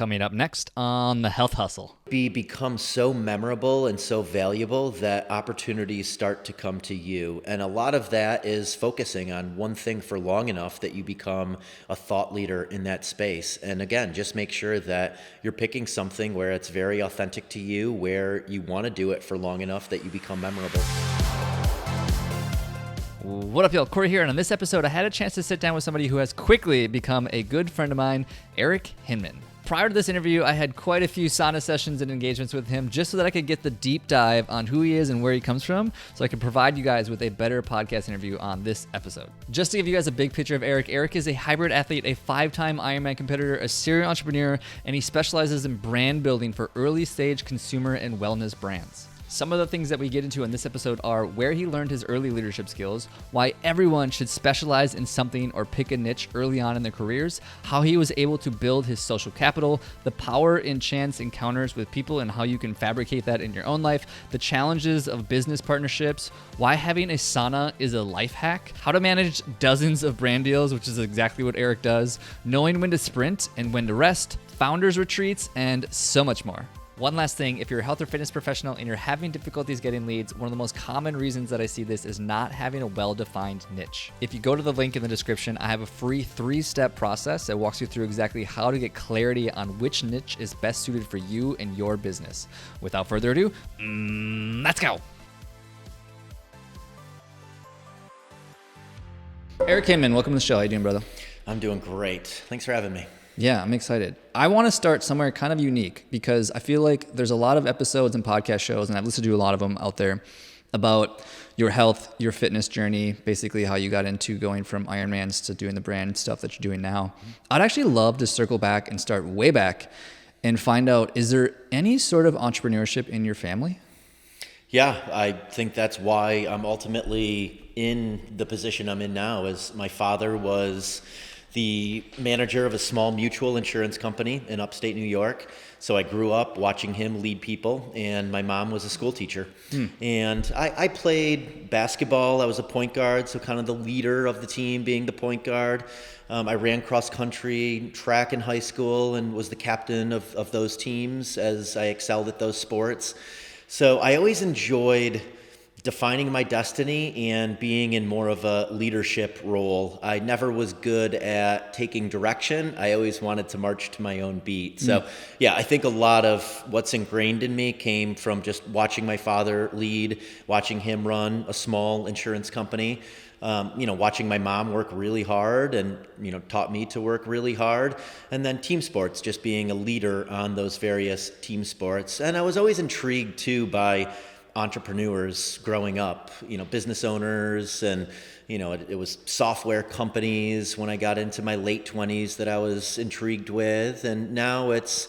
coming up next on The Health Hustle. Become so memorable and so valuable that opportunities start to come to you. And a lot of that is focusing on one thing for long enough that you become a thought leader in that space. And again, just make sure that you're picking something where it's very authentic to you, where you want to do it for long enough that you become memorable. What up, y'all? Corey here, and on this episode, I had a chance to sit down with somebody who has quickly become a good friend of mine, Eric Hinman. Prior to this interview, I had quite a few sauna sessions and engagements with him just so that I could get the deep dive on who he is and where he comes from, so I could provide you guys with a better podcast interview on this episode. Just to give you guys a big picture of Eric, Eric is a hybrid athlete, a 5-time Ironman competitor, a serial entrepreneur, and he specializes in brand building for early stage consumer and wellness brands. Some of the things that we get into in this episode are where he learned his early leadership skills, why everyone should specialize in something or pick a niche early on in their careers, how he was able to build his social capital, the power in chance encounters with people and how you can fabricate that in your own life, the challenges of business partnerships, why having a sauna is a life hack, how to manage dozens of brand deals, which is exactly what Eric does, knowing when to sprint and when to rest, founders retreats, and so much more. One last thing, if you're a health or fitness professional and you're having difficulties getting leads, one of the most common reasons that I see this is not having a well-defined niche. If you go to the link in the description, I have a free 3-step process that walks you through exactly how to get clarity on which niche is best suited for you and your business. Without further ado, let's go. Eric Hinman, welcome to the show. How you doing, brother? I'm doing great. Thanks for having me. Yeah, I'm excited. I want to start somewhere kind of unique because I feel like there's a lot of episodes and podcast shows, and I've listened to a lot of them out there about your health, your fitness journey, basically how you got into going from Ironmans to doing the brand stuff that you're doing now. I'd actually love to circle back and start way back and find out, is there any sort of entrepreneurship in your family? Yeah, I think that's why I'm ultimately in the position I'm in now. As my father was the manager of a small mutual insurance company in upstate New York. So I grew up watching him lead people, and my mom was a school teacher. And I played basketball. I was a point guard, so kind of the leader of the team being the point guard. I ran cross country, track in high school, and was the captain of those teams as I excelled at those sports. So I always enjoyed defining my destiny and being in more of a leadership role. I never was good at taking direction. I always wanted to march to my own beat. So yeah, I think a lot of what's ingrained in me came from just watching my father lead, watching him run a small insurance company, watching my mom work really hard and, taught me to work really hard. And then team sports, just being a leader on those various team sports. And I was always intrigued too by entrepreneurs growing up, business owners, and it was software companies when I got into my late 20s that I was intrigued with, and now it's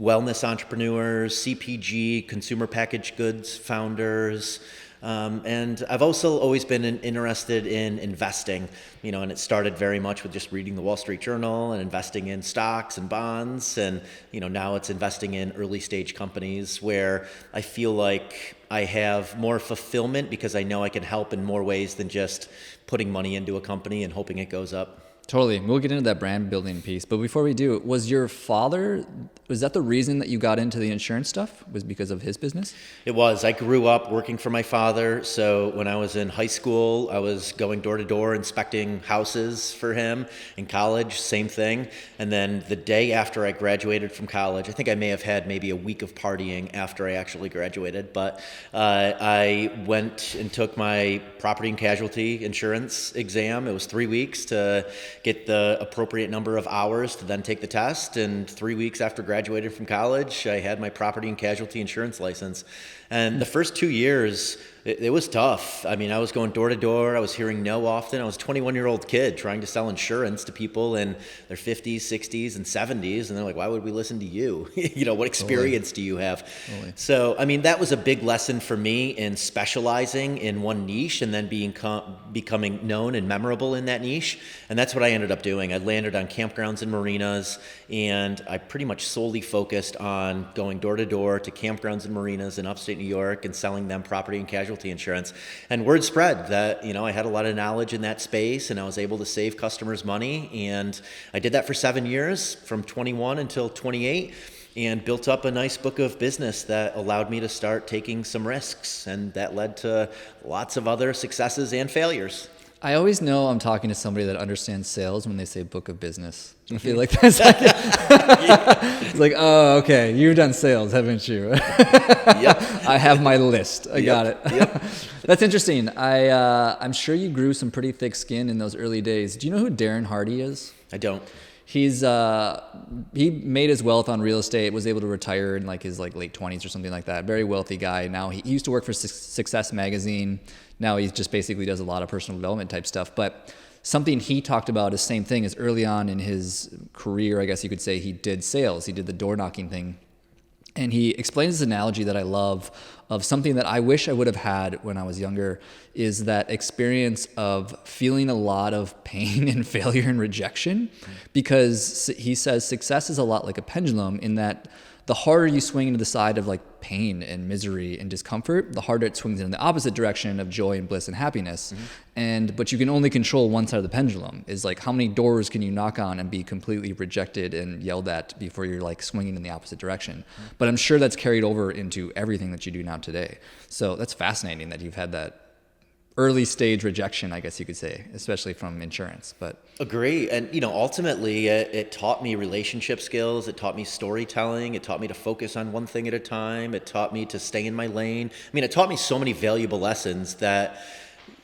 wellness entrepreneurs, CPG, consumer packaged goods founders. And I've also always been interested in investing, and it started very much with just reading the Wall Street Journal and investing in stocks and bonds. And, now it's investing in early stage companies where I feel like I have more fulfillment because I know I can help in more ways than just putting money into a company and hoping it goes up. Totally. We'll get into that brand building piece. But before we do, was that the reason that you got into the insurance stuff? Was because of his business? It was. I grew up working for my father. So when I was in high school, I was going door to door inspecting houses for him. In college, same thing. And then the day after I graduated from college, I think I may have had maybe a week of partying after I actually graduated, but I went and took my property and casualty insurance exam. It was 3 weeks to get the appropriate number of hours to then take the test. And 3 weeks after graduating from college, I had my property and casualty insurance license. And the first 2 years, it was tough. I mean, I was going door to door. I was hearing no often. I was a 21-year-old kid trying to sell insurance to people in their 50s, 60s, and 70s. And they're like, why would we listen to you? What experience do you have? So, I mean, that was a big lesson for me in specializing in one niche and then becoming known and memorable in that niche. And that's what I ended up doing. I landed on campgrounds and marinas, and I pretty much solely focused on going door to door to campgrounds and marinas in upstate New York and selling them property and casualty insurance. And word spread that, I had a lot of knowledge in that space, and I was able to save customers money. And I did that for 7 years, from 21 until 28. And built up a nice book of business that allowed me to start taking some risks. And that led to lots of other successes and failures. I always know I'm talking to somebody that understands sales when they say book of business. I feel like that's like, it's like, oh, okay, you've done sales, haven't you? Yep. I have my list. I got it. Yep. That's interesting. I'm sure you grew some pretty thick skin in those early days. Do you know who Darren Hardy is? I don't. He made his wealth on real estate, was able to retire in his late 20s or something like that. Very wealthy guy. Now he used to work for Success Magazine. Now he just basically does a lot of personal development type stuff. But something he talked about is same thing as early on in his career, I guess you could say, he did sales. He did the door knocking thing. And he explains this analogy that I love of something that I wish I would have had when I was younger, is that experience of feeling a lot of pain and failure and rejection. Because he says success is a lot like a pendulum, in that the harder you swing into the side of pain and misery and discomfort, the harder it swings in the opposite direction of joy and bliss and happiness. But you can only control one side of the pendulum. Is how many doors can you knock on and be completely rejected and yelled at before you're swinging in the opposite direction. But I'm sure that's carried over into everything that you do now today. So that's fascinating that you've had that early stage rejection, I guess you could say, especially from insurance. But agree. And ultimately it taught me relationship skills, it taught me storytelling, it taught me to focus on one thing at a time, it taught me to stay in my lane. It taught me so many valuable lessons that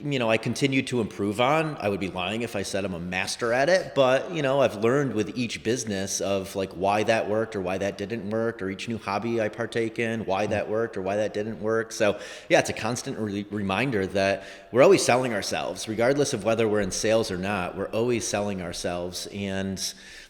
I continue to improve on. I would be lying if I said I'm a master at it, but I've learned with each business of why that worked or why that didn't work, or each new hobby I partake in, why that worked or why that didn't work. So yeah, it's a constant reminder that we're always selling ourselves, regardless of whether we're in sales or not. We're always selling ourselves. And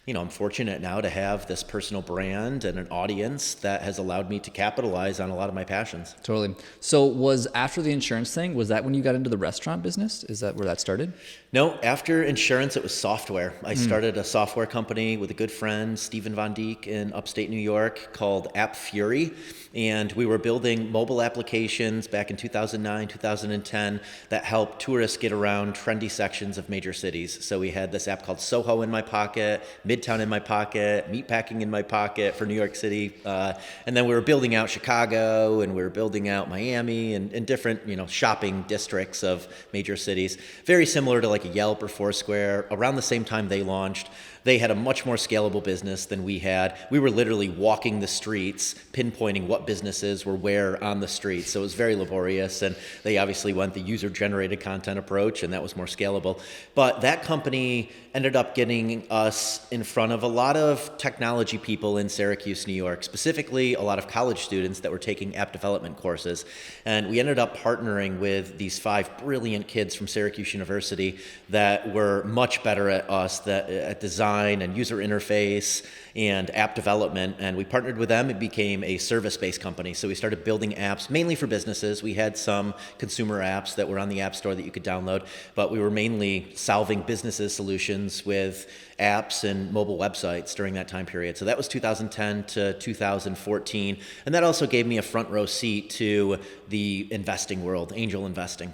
I'm fortunate now to have this personal brand and an audience that has allowed me to capitalize on a lot of my passions. Totally. So was after the insurance thing, was that when you got into the restaurant business? Is that where that started? No, after insurance, it was software. I started a software company with a good friend, Stephen Von Dijk, in upstate New York, called App Fury. And we were building mobile applications back in 2009, 2010 that helped tourists get around trendy sections of major cities. So we had this app called Soho in my pocket, Midtown in my pocket, Meatpacking in my pocket for New York City. And then we were building out Chicago, and we were building out Miami and different, shopping districts of major cities. Very similar to a Yelp or Foursquare. Around the same time they launched, they had a much more scalable business than we had. We were literally walking the streets, pinpointing what businesses were where on the streets. So it was very laborious, and they obviously went the user-generated content approach, and that was more scalable. But that company ended up getting us in front of a lot of technology people in Syracuse, New York, specifically a lot of college students that were taking app development courses. And we ended up partnering with these 5 brilliant kids from Syracuse University that were much better at us at design and user interface and app development, and we partnered with them. It became a service-based company. So we started building apps mainly for businesses. We had some consumer apps that were on the App Store that you could download, but we were mainly solving businesses' solutions with apps and mobile websites during that time period. So that was 2010 to 2014, and that also gave me a front row seat to the investing world, angel investing.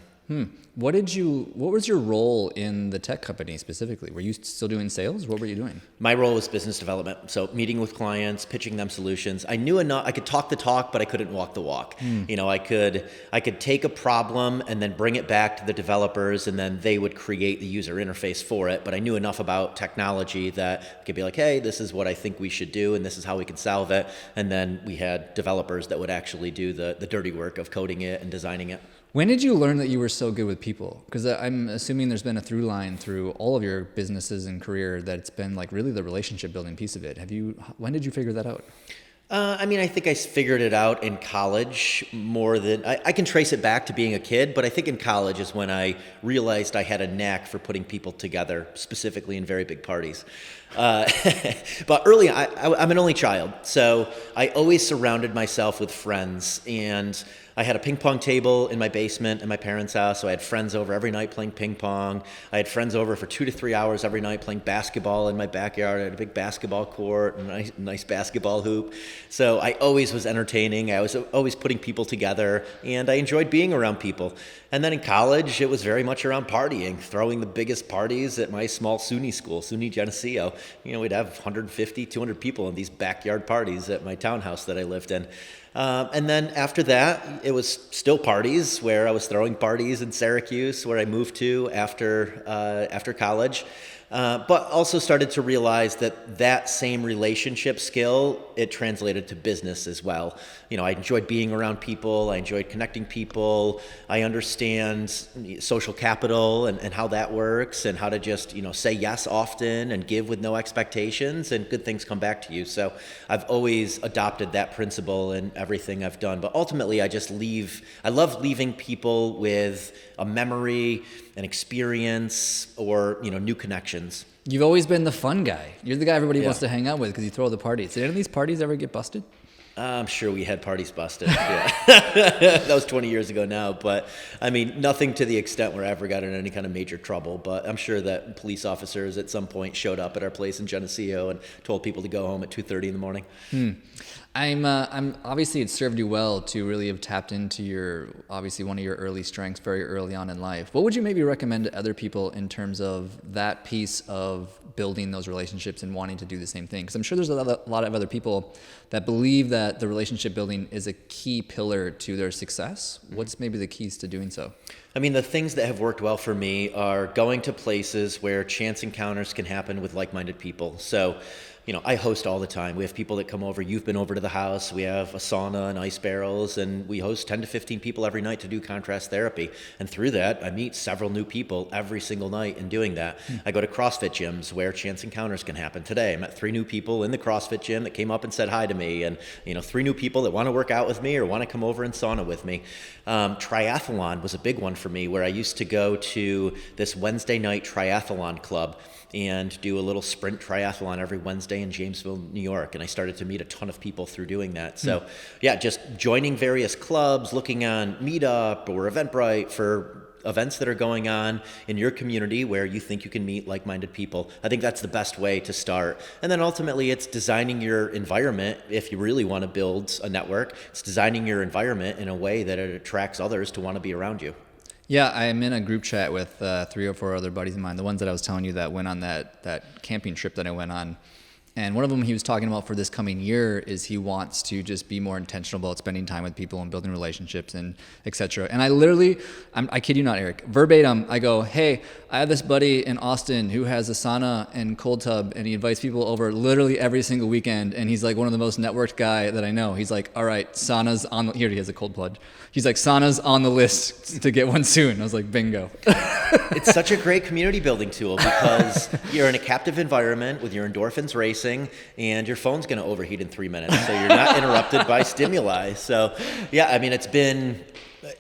What was your role in the tech company specifically? Were you still doing sales? What were you doing? My role was business development. So meeting with clients, pitching them solutions. I knew enough. I could talk the talk, but I couldn't walk the walk. I could take a problem and then bring it back to the developers, and then they would create the user interface for it. But I knew enough about technology that I could be like, hey, this is what I think we should do, and this is how we can solve it. And then we had developers that would actually do the dirty work of coding it and designing it. When did you learn that you were so good with people? Because I'm assuming there's been a through line through all of your businesses and career that it's been really the relationship building piece of it. When did you figure that out? I think I figured it out in college more than I can trace it back to being a kid, but I think in college is when I realized I had a knack for putting people together, specifically in very big parties. But early, I'm an only child, so I always surrounded myself with friends, and I had a ping pong table in my basement in my parents' house, so I had friends over every night playing ping pong. I had friends over for 2 to 3 hours every night playing basketball in my backyard. I had a big basketball court and a nice basketball hoop. So I always was entertaining. I was always putting people together, and I enjoyed being around people. And then in college, it was very much around partying, throwing the biggest parties at my small SUNY school, SUNY Geneseo. We'd have 150, 200 people in these backyard parties at my townhouse that I lived in. And then after that, it was still parties, where I was throwing parties in Syracuse, where I moved to after college. But also started to realize that same relationship skill, it translated to business as well. I enjoyed being around people. I enjoyed connecting people. I understand social capital and how that works, and how to just, say yes often and give with no expectations, and good things come back to you. So I've always adopted that principle in everything I've done. But ultimately, I love leaving people with a memory, an experience, or, new connections. You've always been the fun guy. You're the guy everybody wants to hang out with because you throw the parties. Did any of these parties ever get busted? I'm sure we had parties busted. Yeah. That was 20 years ago now, but nothing to the extent where I ever got in any kind of major trouble. But I'm sure that police officers at some point showed up at our place in Geneseo and told people to go home at 2:30 in the morning. I'm obviously it served you well to really have tapped into one of your early strengths very early on in life. What would you maybe recommend to other people in terms of that piece of building those relationships and wanting to do the same thing? Because I'm sure there's a lot of other people that believe that the relationship building is a key pillar to their success. What's maybe the keys to doing so? The things that have worked well for me are going to places where chance encounters can happen with like-minded people. So, I host all the time. We have people that come over. You've been over to the house. We have a sauna and ice barrels, and we host 10 to 15 people every night to do contrast therapy. And through that, I meet several new people every single night in doing that. I go to CrossFit gyms where chance encounters can happen. Today, I met 3 new people in the CrossFit gym that came up and said hi to me, and 3 new people that want to work out with me or want to come over and sauna with me. Triathlon was a big one for me, where I used to go to this Wednesday night triathlon club and do a little sprint triathlon every Wednesday in Jamesville, New York. And I started to meet a ton of people through doing that. So just joining various clubs, looking on Meetup or Eventbrite for events that are going on in your community where you think you can meet like-minded people. I think that's the best way to start. And then ultimately, it's designing your environment. If you really want to build a network, it's designing your environment in a way that it attracts others to want to be around you. Yeah, I'm in a group chat with 3 or 4 other buddies of mine, the ones that I was telling you that went on that camping trip that I went on. And one of them he was talking about for this coming year is he wants to just be more intentional about spending time with people and building relationships and et cetera. And I kid you not, Eric, verbatim, I go, hey, I have this buddy in Austin who has a sauna and cold tub, and he invites people over literally every single weekend. And he's like one of the most networked guy that I know. He's like, all right, sauna's on here. He has a cold plunge. He's like, sauna's on the list to get one soon. I was like, bingo. It's such a great community building tool because you're in a captive environment with your endorphins racing, and your phone's going to overheat in 3 minutes, so you're not interrupted by stimuli. So, it's been...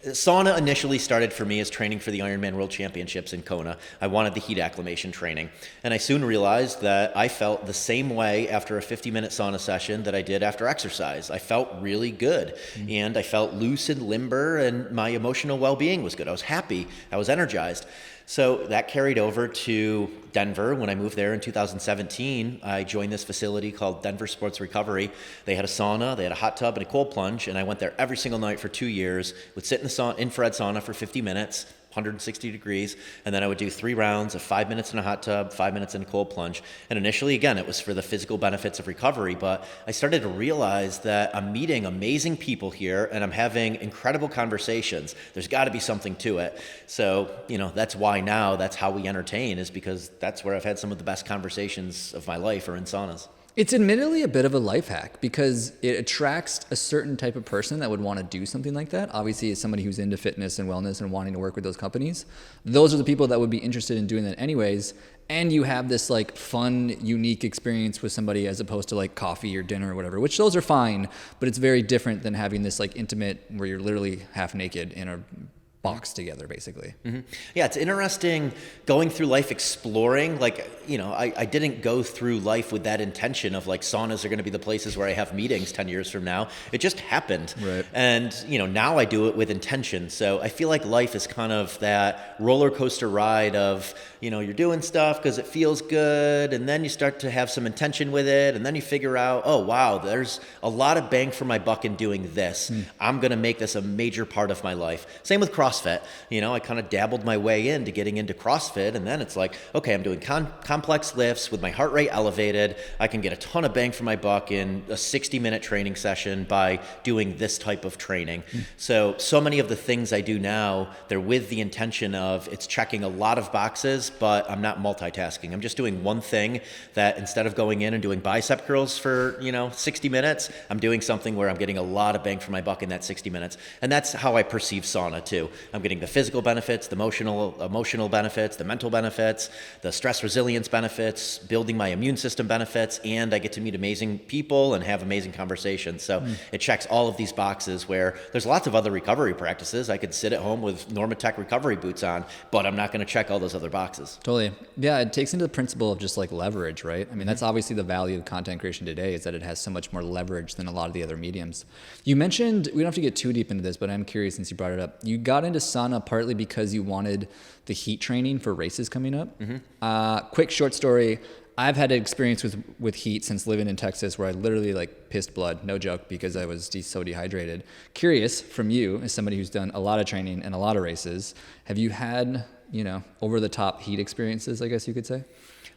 Sauna initially started for me as training for the Ironman World Championships in Kona. I wanted the heat acclimation training. And I soon realized that I felt the same way after a 50-minute sauna session that I did after exercise. I felt really good. And I felt loose and limber, and my emotional well-being was good. I was happy. I was energized. So that carried over to Denver. When I moved there in 2017, I joined this facility called Denver Sports Recovery. They had a sauna, they had a hot tub, and a cold plunge, and I went there every single night for 2 years, would sit in the infrared sauna for 50 minutes, 160 degrees, and then I would do 3 rounds of 5 minutes in a hot tub, 5 minutes in a cold plunge. And initially, again, it was for the physical benefits of recovery, but I started to realize that I'm meeting amazing people here and I'm having incredible conversations. There's got to be something to it. So, that's why now that's how we entertain, is because that's where I've had some of the best conversations of my life are in saunas. It's admittedly a bit of a life hack because it attracts a certain type of person that would want to do something like that. Obviously, as somebody who's into fitness and wellness and wanting to work with those companies, those are the people that would be interested in doing that anyways. And you have this like fun, unique experience with somebody as opposed to like coffee or dinner or whatever, which those are fine, but it's very different than having this like intimate where you're literally half naked in a box together, basically. Yeah, it's interesting going through life exploring. Like, I didn't go through life with that intention of like saunas are going to be the places where I have meetings 10 years from now. It just happened. Right. And, now I do it with intention. So I feel like life is kind of that roller coaster ride of, you're doing stuff because it feels good. And then you start to have some intention with it. And then you figure out, oh, wow, there's a lot of bang for my buck in doing this. I'm going to make this a major part of my life. Same with CrossFit. I kind of dabbled my way into getting into CrossFit, and then it's like, okay, I'm doing complex lifts with my heart rate elevated. I can get a ton of bang for my buck in a 60-minute training session by doing this type of training. So many of the things I do now, they're with the intention of it's checking a lot of boxes, but I'm not multitasking. I'm just doing one thing that instead of going in and doing bicep curls for, 60 minutes, I'm doing something where I'm getting a lot of bang for my buck in that 60 minutes. And that's how I perceive sauna too. I'm getting the physical benefits, the emotional benefits, the mental benefits, the stress resilience benefits, building my immune system benefits, and I get to meet amazing people and have amazing conversations. So it checks all of these boxes where there's lots of other recovery practices. I could sit at home with Normatec recovery boots on, but I'm not going to check all those other boxes. Totally. Yeah, it takes into the principle of just like leverage, right? I mean, that's obviously the value of content creation today, is that it has so much more leverage than a lot of the other mediums. You mentioned, we don't have to get too deep into this, but I'm curious since you brought it up. You got into sauna partly because you wanted the heat training for races coming up. Quick short story. I've had an experience with heat since living in Texas where I literally like pissed blood, no joke, because I was so dehydrated. Curious from you, as somebody who's done a lot of training and a lot of races, have you had, over the top heat experiences, I guess you could say?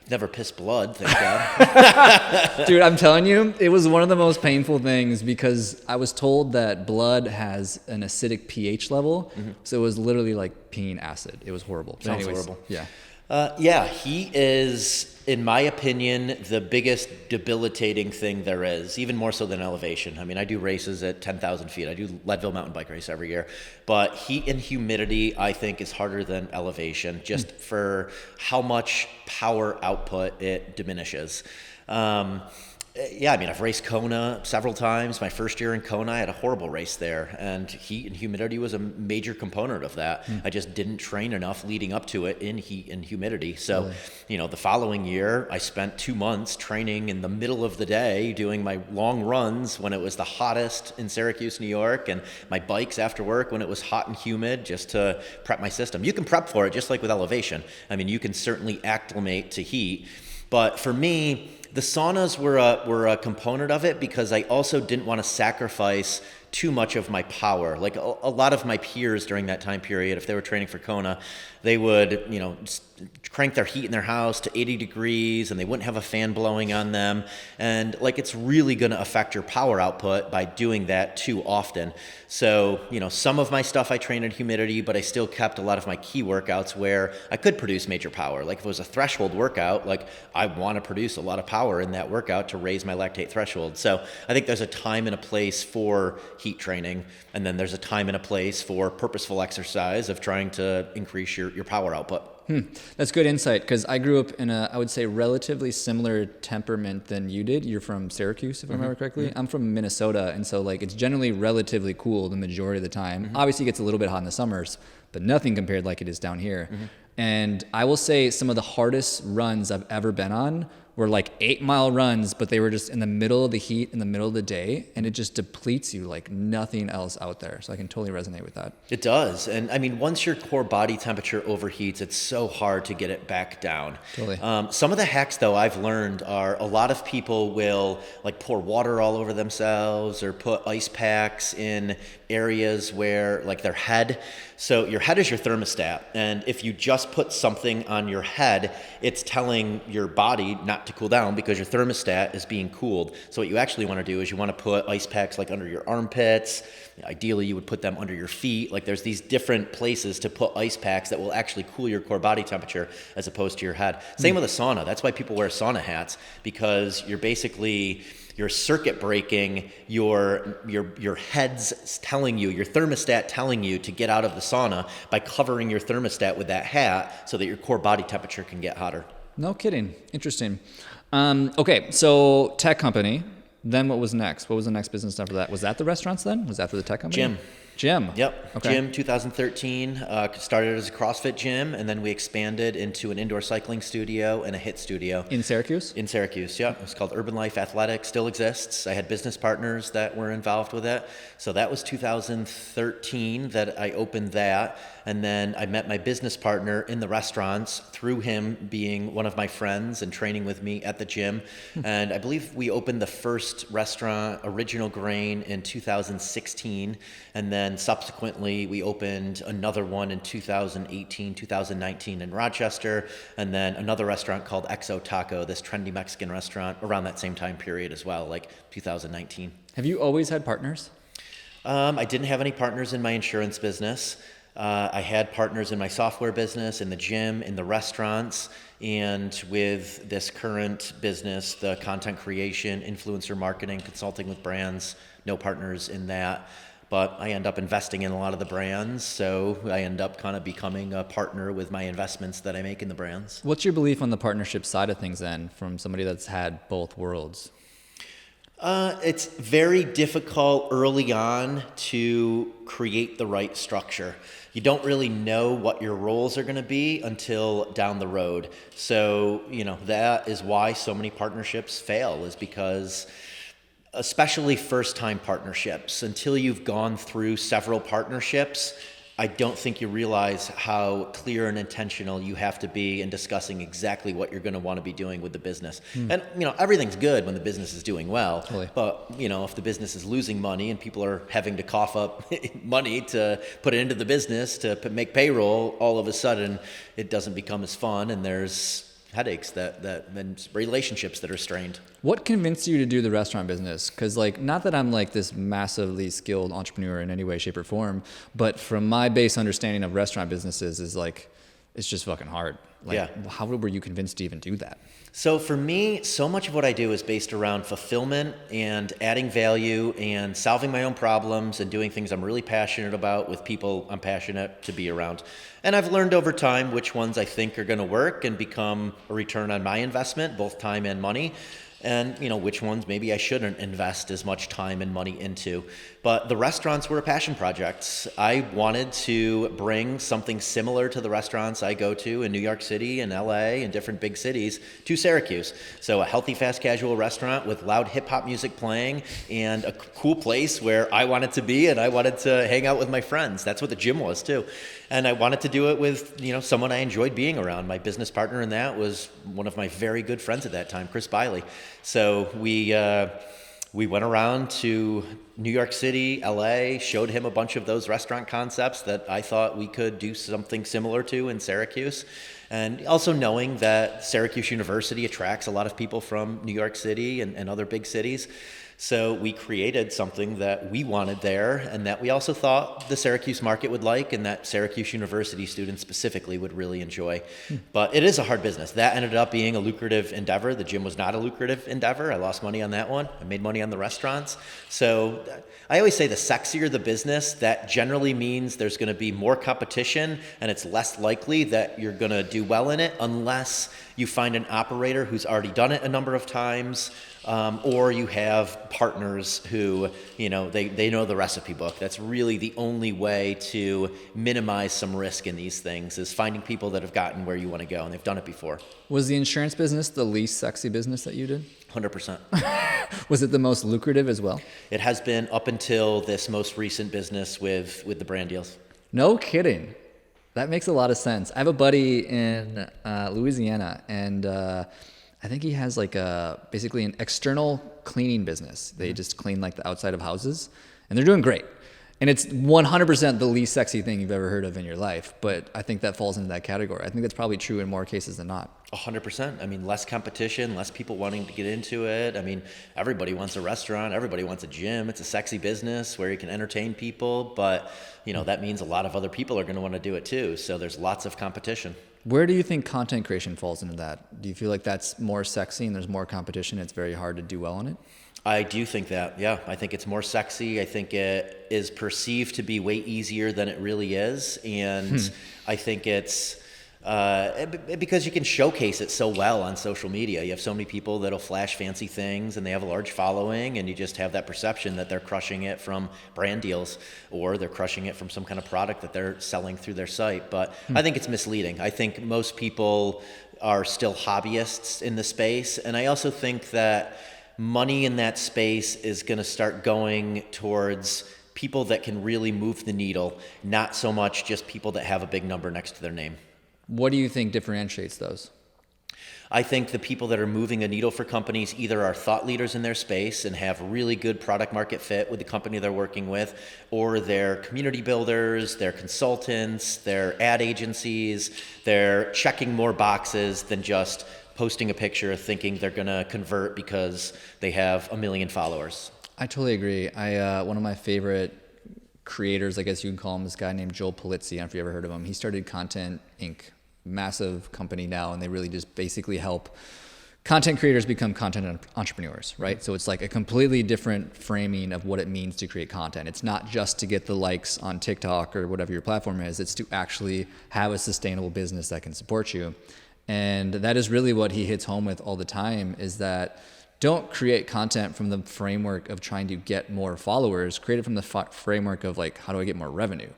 Never pissed blood, thank God. Dude, I'm telling you, it was one of the most painful things because I was told that blood has an acidic pH level. So it was literally like peeing acid. It was horrible. Sounds horrible. Yeah. Heat is, in my opinion, the biggest debilitating thing there is, even more so than elevation. I mean, I do races at 10,000 feet. I do Leadville mountain bike race every year. But heat and humidity, I think, is harder than elevation, just for how much power output it diminishes. I've raced Kona several times. My first year in Kona, I had a horrible race there, and heat and humidity was a major component of that. I just didn't train enough leading up to it in heat and humidity. So, the following year, I spent 2 months training in the middle of the day, doing my long runs when it was the hottest in Syracuse, New York, and my bikes after work when it was hot and humid, just to prep my system. You can prep for it just like with elevation. I mean, you can certainly acclimate to heat, but for me, the saunas were a component of it because I also didn't want to sacrifice too much of my power. Like a lot of my peers during that time period, if they were training for Kona, they would, crank their heat in their house to 80 degrees and they wouldn't have a fan blowing on them. And it's really going to affect your power output by doing that too often. So, some of my stuff I trained in humidity, but I still kept a lot of my key workouts where I could produce major power. Like if it was a threshold workout, I want to produce a lot of power in that workout to raise my lactate threshold. So I think there's a time and a place for heat training, and then there's a time and a place for purposeful exercise of trying to increase your power output. That's good insight, because I grew up in I would say, relatively similar temperament than you did. You're from Syracuse, if I remember correctly. I'm from Minnesota, and so it's generally relatively cool the majority of the time. Obviously, it gets a little bit hot in the summers, but nothing compared like it is down here. And I will say some of the hardest runs I've ever been on were 8-mile runs, but they were just in the middle of the heat, in the middle of the day, and it just depletes you like nothing else out there. So I can totally resonate with that. It does. And I mean, once your core body temperature overheats, it's so hard to get it back down. Totally. Some of the hacks, though, I've learned are a lot of people will pour water all over themselves or put ice packs in areas where their head. So your head is your thermostat. And if you just put something on your head, it's telling your body not to cool down because your thermostat is being cooled. So what you actually want to do is you want to put ice packs under your armpits. Ideally, you would put them under your feet. There's these different places to put ice packs that will actually cool your core body temperature as opposed to your head. Same with a sauna. That's why people wear sauna hats, because you're circuit breaking your head's telling you, your thermostat telling you to get out of the sauna by covering your thermostat with that hat so that your core body temperature can get hotter. No kidding. Interesting. Okay, so tech company, Then what was next? What was the next business after that? Was that the restaurants then? Was that after the tech company? Gym. Yep. Okay. Gym 2013, started as a CrossFit gym, and then we expanded into an indoor cycling studio and a HIIT studio. In Syracuse? In Syracuse, yeah. It was called Urban Life Athletics, still exists. I had business partners that were involved with it. So that was 2013 that I opened that. And then I met my business partner in the restaurants through him being one of my friends and training with me at the gym. And I believe we opened the first restaurant, Original Grain, in 2016. And then subsequently, we opened another one in 2018, 2019 in Rochester. And then another restaurant called Exo Taco, this trendy Mexican restaurant, around that same time period as well, like 2019. Have you always had partners? I didn't have any partners in my insurance business. I had partners in my software business, in the gym, in the restaurants, and with this current business, the content creation, influencer marketing, consulting with brands, no partners in that. But I end up investing in a lot of the brands, so I end up kind of becoming a partner with my investments that I make in the brands. What's your belief on the partnership side of things then, from somebody that's had both worlds? It's very difficult early on to create the right structure. You don't really know what your roles are going to be until down the road. So, that is why so many partnerships fail, is because especially first-time partnerships, until you've gone through several partnerships, I don't think you realize how clear and intentional you have to be in discussing exactly what you're going to want to be doing with the business. And, everything's good when the business is doing well. Totally. But, if the business is losing money and people are having to cough up money to put it into the business to make payroll, all of a sudden it doesn't become as fun, and there's headaches and relationships that are strained. What convinced you to do the restaurant business? Because not that I'm this massively skilled entrepreneur in any way, shape, or form, but from my base understanding of restaurant businesses is it's just fucking hard. How were you convinced to even do that? So for me, so much of what I do is based around fulfillment and adding value and solving my own problems and doing things I'm really passionate about with people I'm passionate to be around. And I've learned over time which ones I think are going to work and become a return on my investment, both time and money. And, which ones maybe I shouldn't invest as much time and money into. But the restaurants were a passion project. I wanted to bring something similar to the restaurants I go to in New York City and LA and different big cities to Syracuse. So a healthy, fast casual restaurant with loud hip hop music playing and a cool place where I wanted to be and I wanted to hang out with my friends. That's what the gym was too. And I wanted to do it with, someone I enjoyed being around. My business partner in that was one of my very good friends at that time, Chris Biley. So we went around to New York City, LA, showed him a bunch of those restaurant concepts that I thought we could do something similar to in Syracuse. And also knowing that Syracuse University attracts a lot of people from New York City and other big cities. So we created something that we wanted there and that we also thought the Syracuse market would like and that Syracuse University students specifically would really enjoy. But it is a hard business. That ended up being a lucrative endeavor. The gym was not a lucrative endeavor. I lost money on that one. I made money on the restaurants. So I always say the sexier the business, that generally means there's going to be more competition and it's less likely that you're going to do well in it unless you find an operator who's already done it a number of times. Or you have partners who, they know the recipe book. That's really the only way to minimize some risk in these things, is finding people that have gotten where you want to go, and they've done it before. Was the insurance business the least sexy business that you did? 100%. Was it the most lucrative as well? It has been up until this most recent business with the brand deals. No kidding. That makes a lot of sense. I have a buddy in Louisiana, and I think he has basically an external cleaning business. They just clean the outside of houses, and they're doing great. And it's 100% the least sexy thing you've ever heard of in your life, but I think that falls into that category. I think that's probably true in more cases than not. 100%. I mean, less competition, less people wanting to get into it. I mean, everybody wants a restaurant, everybody wants a gym. It's a sexy business where you can entertain people, but that means a lot of other people are going to want to do it too. So there's lots of competition. Where do you think content creation falls into that? Do you feel like that's more sexy and there's more competition? It's very hard to do well in it? I do think that, yeah. I think it's more sexy. I think it is perceived to be way easier than it really is. And I think it's because you can showcase it so well on social media. You have so many people that'll flash fancy things and they have a large following, and you just have that perception that they're crushing it from brand deals or they're crushing it from some kind of product that they're selling through their site. But I think it's misleading. I think most people are still hobbyists in the space, and I also think that money in that space is going to start going towards people that can really move the needle, not so much just people that have a big number next to their name. What do you think differentiates those? I think the people that are moving the needle for companies either are thought leaders in their space and have really good product market fit with the company they're working with, or they're community builders, they're consultants, they're ad agencies, they're checking more boxes than just posting a picture thinking they're going to convert because they have 1 million followers. I totally agree. One of my favorite creators, I guess you can call him, this guy named Joel Pulizzi. I don't know if you ever heard of him. He started Content Inc., massive company now, and they really just basically help content creators become content entrepreneurs, right? So it's like a completely different framing of what it means to create content. It's not just to get the likes on TikTok or whatever your platform is. It's to actually have a sustainable business that can support you. And that is really what he hits home with all the time, is that don't create content from the framework of trying to get more followers. Create it from the framework of like, how do I get more revenue?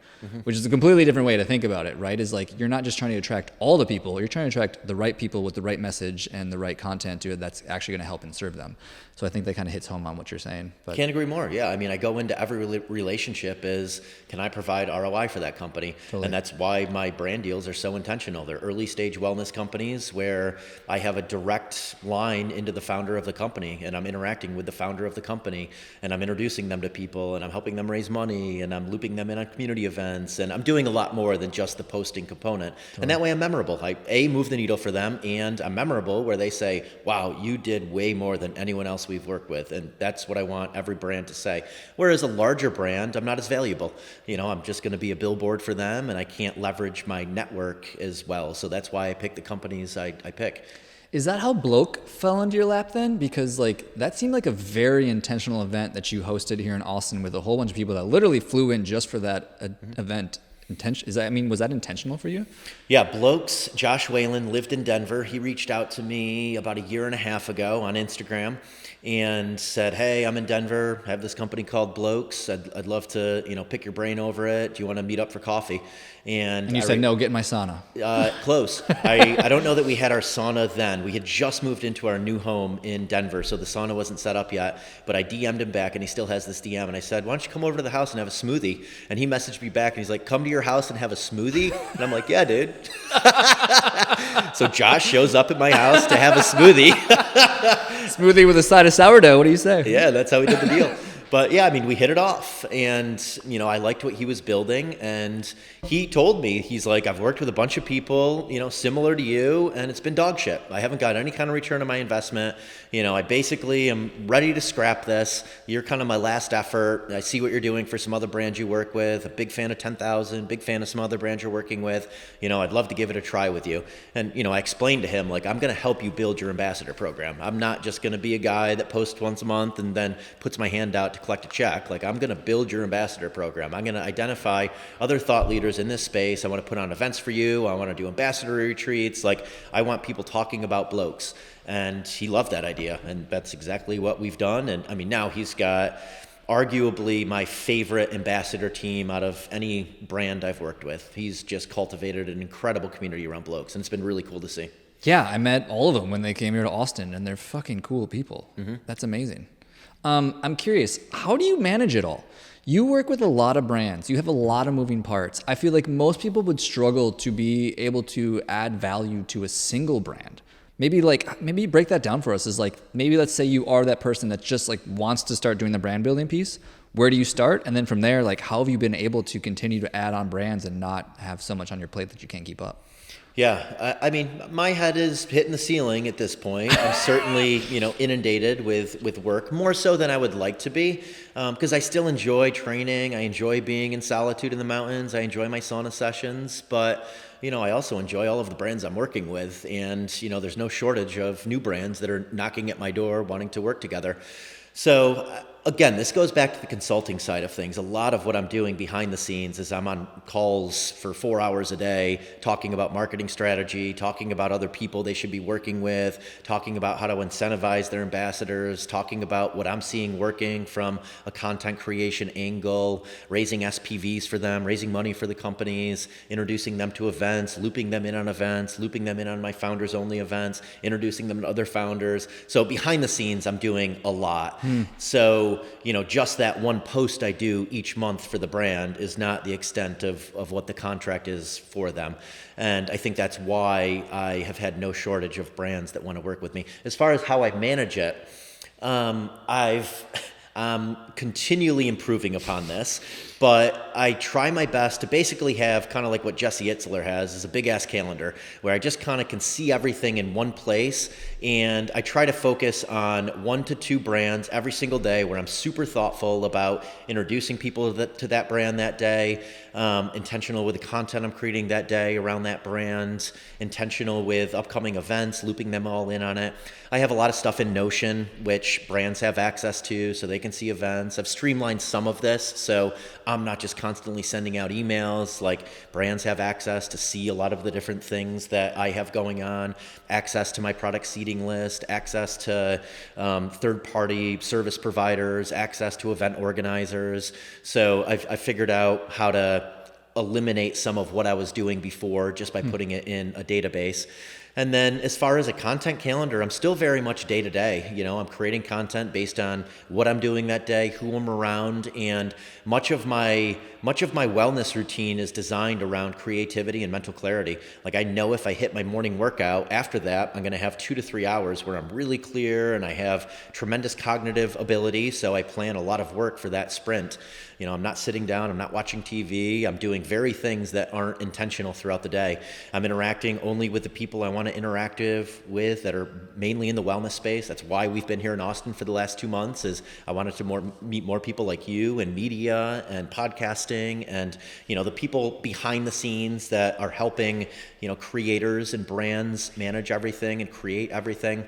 Which is a completely different way to think about it, right? Is like, you're not just trying to attract all the people, you're trying to attract the right people with the right message and the right content to it that's actually going to help and serve them. So I think that kind of hits home on what you're saying. But can't agree more. Yeah, I mean, I go into every relationship is, can I provide ROI for that company? Totally. And that's why my brand deals are so intentional. They're early stage wellness companies where I have a direct line into the founder of the company, and I'm interacting with the founder of the company, and I'm introducing them to people, and I'm helping them raise money, and I'm looping them in on community events, and I'm doing a lot more than just the posting component. Totally. And that way I'm memorable. I move the needle for them, and I'm memorable where they say, wow, you did way more than anyone else we've worked with. And that's what I want every brand to say. Whereas a larger brand, I'm not as valuable. You know, I'm just going to be a billboard for them, and I can't leverage my network as well. So that's why I pick the companies I pick. Is that how Bloke fell into your lap then? Because like that seemed like a very intentional event that you hosted here in Austin with a whole bunch of people that literally flew in just for that event. Was that intentional for you? Yeah, Blokes, Josh Whalen lived in Denver. He reached out to me about 1.5 years ago on Instagram and said, hey, I'm in Denver. I have this company called Blokes. I'd love to, pick your brain over it. Do you want to meet up for coffee? And you said, no, get in my sauna. Close. I don't know that we had our sauna then. We had just moved into our new home in Denver, so the sauna wasn't set up yet. But I DM'd him back, and he still has this DM. And I said, why don't you come over to the house and have a smoothie? And he messaged me back, and he's like, come to your house and have a smoothie? And I'm like, yeah, dude. So Josh shows up at my house to have a smoothie. Smoothie with a side of sourdough. What do you say? Yeah, that's how we did the deal. But yeah, I mean, we hit it off, and I liked what he was building, and he told me, he's like, I've worked with a bunch of people, similar to you, and it's been dog shit. I haven't got any kind of return on my investment. I basically am ready to scrap this. You're kind of my last effort. I see what you're doing for some other brands you work with. A big fan of 10,000, big fan of some other brands you're working with. I'd love to give it a try with you. And, I explained to him, like, I'm going to help you build your ambassador program. I'm not just going to be a guy that posts once a month and then puts my hand out to collect a check. Like, I'm going to build your ambassador program. I'm going to identify other thought leaders in this space. I want to put on events for you. I want to do ambassador retreats. Like, I want people talking about Blokes. And he loved that idea. And that's exactly what we've done. And I mean, now he's got arguably my favorite ambassador team out of any brand I've worked with. He's just cultivated an incredible community around Blokes, and it's been really cool to see. Yeah, I met all of them when they came here to Austin, and they're fucking cool people. That's amazing. I'm curious, how do you manage it all? You work with a lot of brands. You have a lot of moving parts. I feel like most people would struggle to be able to add value to a single brand. Maybe break that down for us. Is like, maybe let's say you are that person that just like wants to start doing the brand building piece. Where do you start? And then from there, like, how have you been able to continue to add on brands and not have so much on your plate that you can't keep up? Yeah, I mean, my head is hitting the ceiling at this point. I'm certainly, inundated with work, more so than I would like to be, because I still enjoy training. I enjoy being in solitude in the mountains. I enjoy my sauna sessions, but I also enjoy all of the brands I'm working with, and there's no shortage of new brands that are knocking at my door wanting to work together. So again, this goes back to the consulting side of things. A lot of what I'm doing behind the scenes is I'm on calls for 4 hours a day, talking about marketing strategy, talking about other people they should be working with, talking about how to incentivize their ambassadors, talking about what I'm seeing working from a content creation angle, raising SPVs for them, raising money for the companies, introducing them to events, looping them in on events, looping them in on my founders only events, introducing them to other founders. So behind the scenes, I'm doing a lot. So, just that one post I do each month for the brand is not the extent of what the contract is for them. And I think that's why I have had no shortage of brands that want to work with me. As far as how I manage it, I'm continually improving upon this, but I try my best to basically have kind of like what Jesse Itzler has, is a big ass calendar where I just kind of can see everything in one place, and I try to focus on 1 to 2 brands every single day where I'm super thoughtful about introducing people to that brand that day, intentional with the content I'm creating that day around that brand, intentional with upcoming events, looping them all in on it. I have a lot of stuff in Notion, which brands have access to, so they can see events. I've streamlined some of this, so I'm not just constantly sending out emails. Like, brands have access to see a lot of the different things that I have going on, access to my product seeding list, access to third-party service providers, access to event organizers. So I've figured out how to eliminate some of what I was doing before just by putting it in a database. And then as far as a content calendar, I'm still very much day to day. I'm creating content based on what I'm doing that day, who I'm around, and much of my wellness routine is designed around creativity and mental clarity. Like, I know if I hit my morning workout, after that, I'm going to have 2 to 3 hours where I'm really clear and I have tremendous cognitive ability. So I plan a lot of work for that sprint. I'm not sitting down, I'm not watching TV, I'm doing very things that aren't intentional throughout the day. I'm interacting only with the people I want to interact with that are mainly in the wellness space. That's why we've been here in Austin for the last 2 months, is I wanted to meet more people like you and media and podcasting and, the people behind the scenes that are helping, creators and brands manage everything and create everything.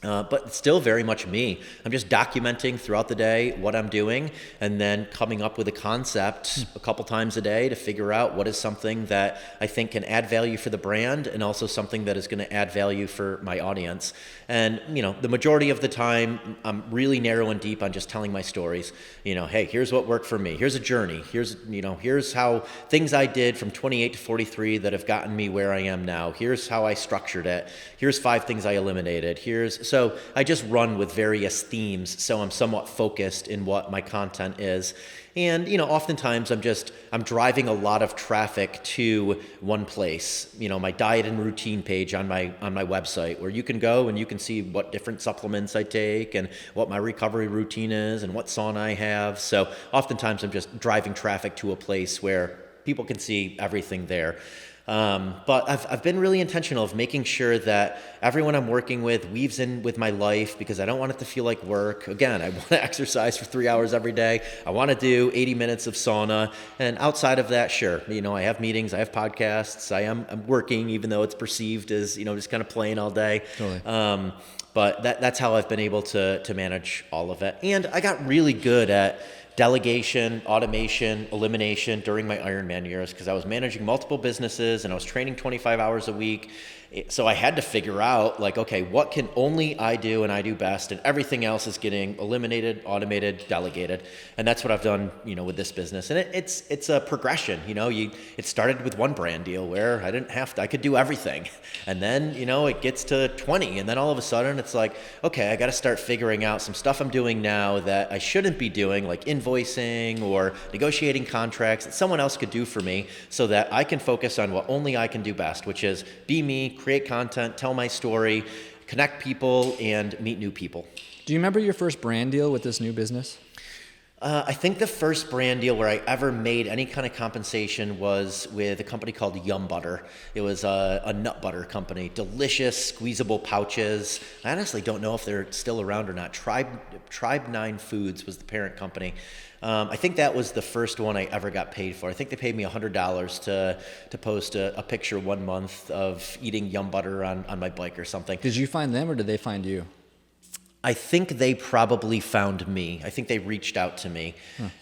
But it's still very much me. I'm just documenting throughout the day what I'm doing and then coming up with a concept a couple times a day to figure out what is something that I think can add value for the brand and also something that is going to add value for my audience. And, the majority of the time, I'm really narrow and deep on just telling my stories. Hey, here's what worked for me. Here's a journey. Here's how things I did from 28 to 43 that have gotten me where I am now. Here's how I structured it. Here's 5 things I eliminated. So I just run with various themes, so I'm somewhat focused in what my content is. And, oftentimes I'm driving a lot of traffic to one place, my diet and routine page on my website, where you can go and you can see what different supplements I take and what my recovery routine is and what sauna I have. So oftentimes I'm just driving traffic to a place where people can see everything there. But I've been really intentional of making sure that everyone I'm working with weaves in with my life, because I don't want it to feel like work. Again, I want to exercise for 3 hours every day. I want to do 80 minutes of sauna. And outside of that, sure, I have meetings, I have podcasts, I'm working, even though it's perceived as, just kind of playing all day. Totally. But that's how I've been able to manage all of it. And I got really good at delegation, automation, elimination during my Ironman years, because I was managing multiple businesses and I was training 25 hours a week. So I had to figure out, okay, what can only I do and I do best, and everything else is getting eliminated, automated, delegated. And that's what I've done, with this business. And it's a progression. It started with one brand deal where I could do everything. And then, it gets to 20. And then all of a sudden it's like, okay, I got to start figuring out some stuff I'm doing now that I shouldn't be doing, like invoicing or negotiating contracts that someone else could do for me, so that I can focus on what only I can do best, which is be me, create content, tell my story, connect people, and meet new people. Do you remember your first brand deal with this new business? I think the first brand deal where I ever made any kind of compensation was with a company called Yum Butter. It was a nut butter company, delicious, squeezable pouches. I honestly don't know if they're still around or not. Tribe 9 Foods was the parent company. I think that was the first one I ever got paid for. I think they paid me $100 to post a picture 1 month of eating Yum Butter on my bike or something. Did you find them or did they find you? I think they probably found me. I think they reached out to me.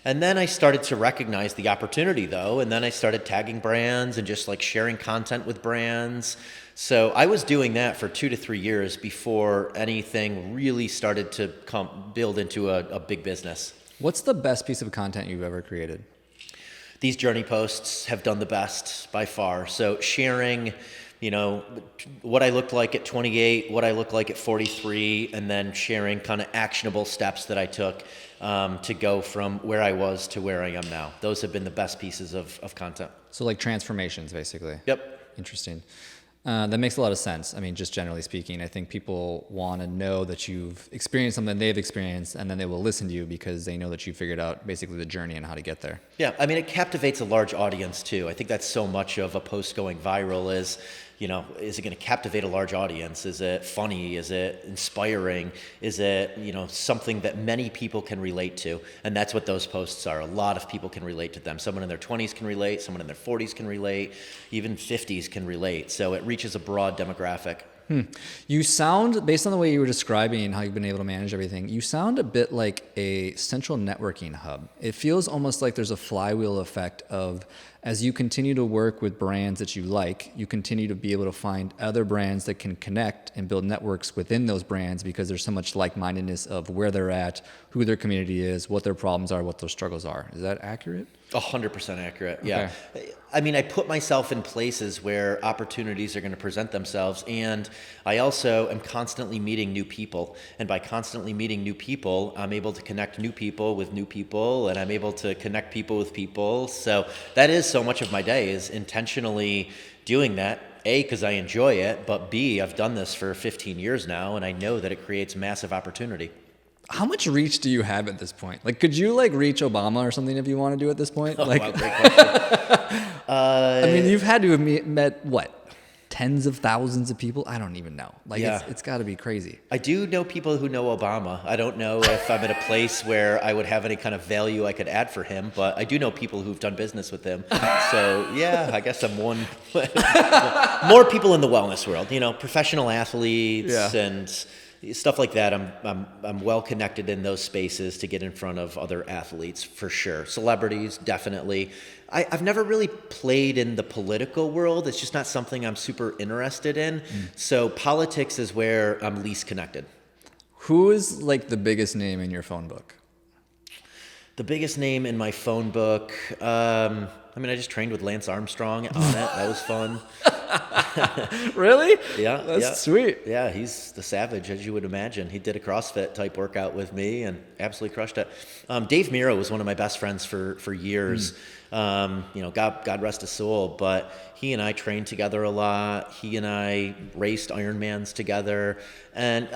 And then I started to recognize the opportunity, though. And then I started tagging brands and just like sharing content with brands. So I was doing that for 2 to 3 years before anything really started to build into a big business. What's the best piece of content you've ever created? These journey posts have done the best by far. So sharing, what I looked like at 28, what I look like at 43, and then sharing kind of actionable steps that I took to go from where I was to where I am now. Those have been the best pieces of content. So like transformations, basically. Yep. Interesting. That makes a lot of sense. I mean, just generally speaking, I think people want to know that you've experienced something they've experienced, and then they will listen to you because they know that you figured out basically the journey and how to get there. Yeah, I mean, it captivates a large audience too. I think that's so much of a post going viral is, is it going to captivate a large audience? Is it funny? Is it inspiring? Is it, something that many people can relate to? And that's what those posts are. A lot of people can relate to them. Someone in their 20s can relate. Someone in their 40s can relate. Even 50s can relate. So it reaches a broad demographic. You sound, based on the way you were describing how you've been able to manage everything, you sound a bit like a central networking hub. It feels almost like there's a flywheel effect of, as you continue to work with brands that you like, you continue to be able to find other brands that can connect and build networks within those brands because there's so much like-mindedness of where they're at, who their community is, what their problems are, what their struggles are. Is that accurate? 100% accurate. Yeah. Okay. I mean, I put myself in places where opportunities are going to present themselves. And I also am constantly meeting new people. And by constantly meeting new people, I'm able to connect new people with new people, and I'm able to connect people with people. So that is so much of my day, is intentionally doing that. A, because I enjoy it, but B, I've done this for 15 years now, and I know that it creates massive opportunity. How much reach do you have at this point? Like, could you reach Obama or something if you want to do at this point? Wow, great question. I mean, you've had to have met what? Tens of thousands of people? I don't even know. Yeah. It's got to be crazy. I do know people who know Obama. I don't know if I'm at a place where I would have any kind of value I could add for him, but I do know people who've done business with him. So yeah, I guess I'm one. More people in the wellness world, professional athletes and stuff like that. I'm well connected in those spaces to get in front of other athletes for sure. Celebrities, definitely. I've never really played in the political world. It's just not something I'm super interested in. So politics is where I'm least connected. Who is the biggest name in your phone book? The biggest name in my phone book. I just trained with Lance Armstrong on it. That was fun. Really? Yeah. That's sweet. Yeah, he's the savage, as you would imagine. He did a CrossFit type workout with me and absolutely crushed it. Dave Miro was one of my best friends for years. God rest his soul, but he and I trained together a lot. He and I raced Ironmans together. And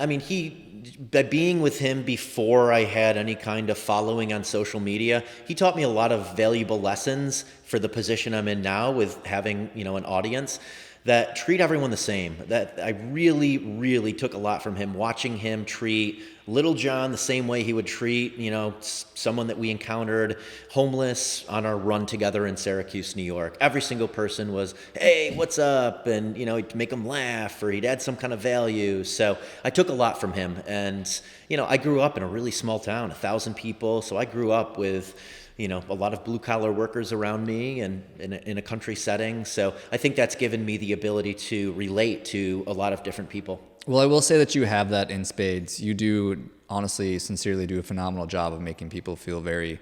by being with him before I had any kind of following on social media, he taught me a lot of valuable lessons for the position I'm in now with having, an audience that treat everyone the same. That I really, really took a lot from him, watching him treat Little John the same way he would treat, someone that we encountered homeless on our run together in Syracuse, New York. Every single person was, hey, what's up? And, he'd make them laugh or he'd add some kind of value. So I took a lot from him. And, I grew up in a really small town, 1,000 people. So I grew up with a lot of blue collar workers around me and in a country setting. So I think that's given me the ability to relate to a lot of different people. Well, I will say that you have that in spades. You do, honestly, sincerely do a phenomenal job of making people feel very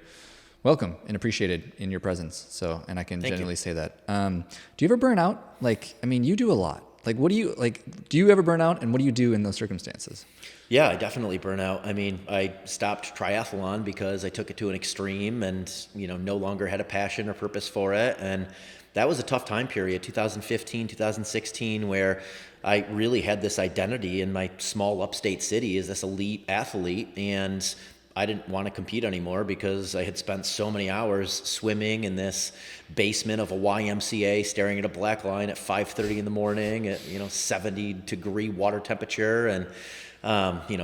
welcome and appreciated in your presence. So, and I can genuinely say that. Do you ever burn out? You do a lot. What do you ever burn out, and what do you do in those circumstances? Yeah, I definitely burn out. I stopped triathlon because I took it to an extreme and, no longer had a passion or purpose for it. And that was a tough time period, 2015, 2016, where I really had this identity in my small upstate city as this elite athlete. And I didn't want to compete anymore because I had spent so many hours swimming in this basement of a YMCA, staring at a black line at 5:30 in the morning at 70-degree water temperature, and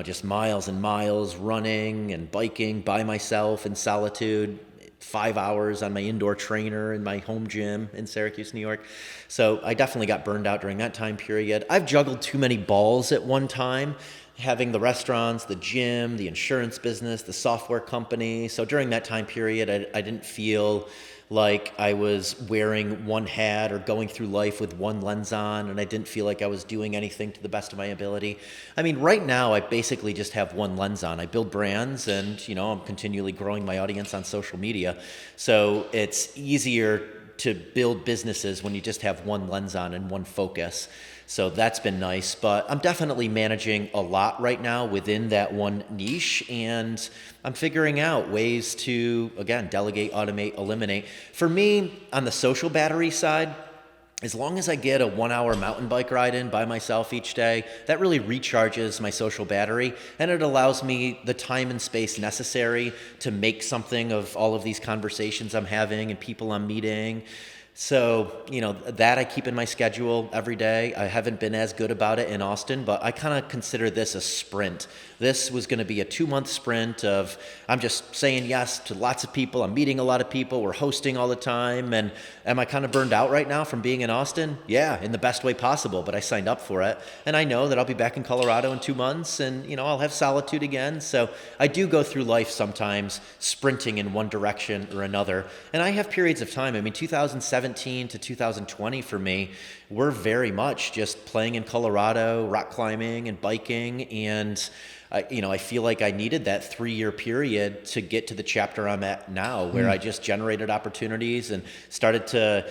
just miles and miles running and biking by myself in solitude. 5 hours on my indoor trainer in my home gym in Syracuse, New York. So I definitely got burned out during that time period. I've juggled too many balls at one time having the restaurants, the gym, the insurance business, the software company. So during that time period, I didn't feel like I was wearing one hat or going through life with one lens on, and I didn't feel like I was doing anything to the best of my ability. I mean, right now, I basically just have one lens on. I build brands, and, I'm continually growing my audience on social media. So it's easier to build businesses when you just have one lens on and one focus. So that's been nice, but I'm definitely managing a lot right now within that one niche, and I'm figuring out ways to, again, delegate, automate, eliminate. For me, on the social battery side, as long as I get a 1 hour mountain bike ride in by myself each day, that really recharges my social battery, and it allows me the time and space necessary to make something of all of these conversations I'm having and people I'm meeting. So, that I keep in my schedule every day. I haven't been as good about it in Austin, but I kind of consider this a sprint. This was going to be a 2-month sprint of, I'm just saying yes to lots of people. I'm meeting a lot of people. We're hosting all the time. And am I kind of burned out right now from being in Austin? Yeah, in the best way possible, but I signed up for it. And I know that I'll be back in Colorado in 2 months, and, I'll have solitude again. So I do go through life sometimes sprinting in one direction or another. And I have periods of time. I mean, 2017 to 2020 for me, we're very much just playing in Colorado, rock climbing and biking. And I feel like I needed that 3-year period to get to the chapter I'm at now, where I just generated opportunities and started to,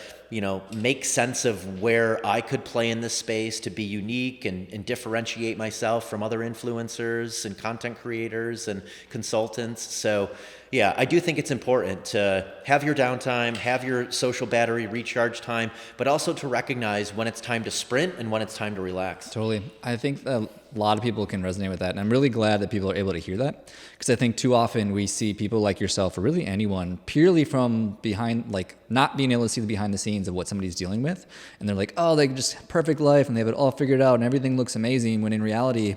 make sense of where I could play in this space to be unique and differentiate myself from other influencers and content creators and consultants. So yeah, I do think it's important to have your downtime, have your social battery recharge time, but also to recognize when it's time to sprint and when it's time to relax. Totally. I think a lot of people can resonate with that. And I'm really glad that people are able to hear that, because I think too often we see people like yourself, or really anyone, purely from behind, like not being able to see the behind the scenes of what somebody's dealing with. And they're like, oh, they just perfect life and they have it all figured out and everything looks amazing, when in reality,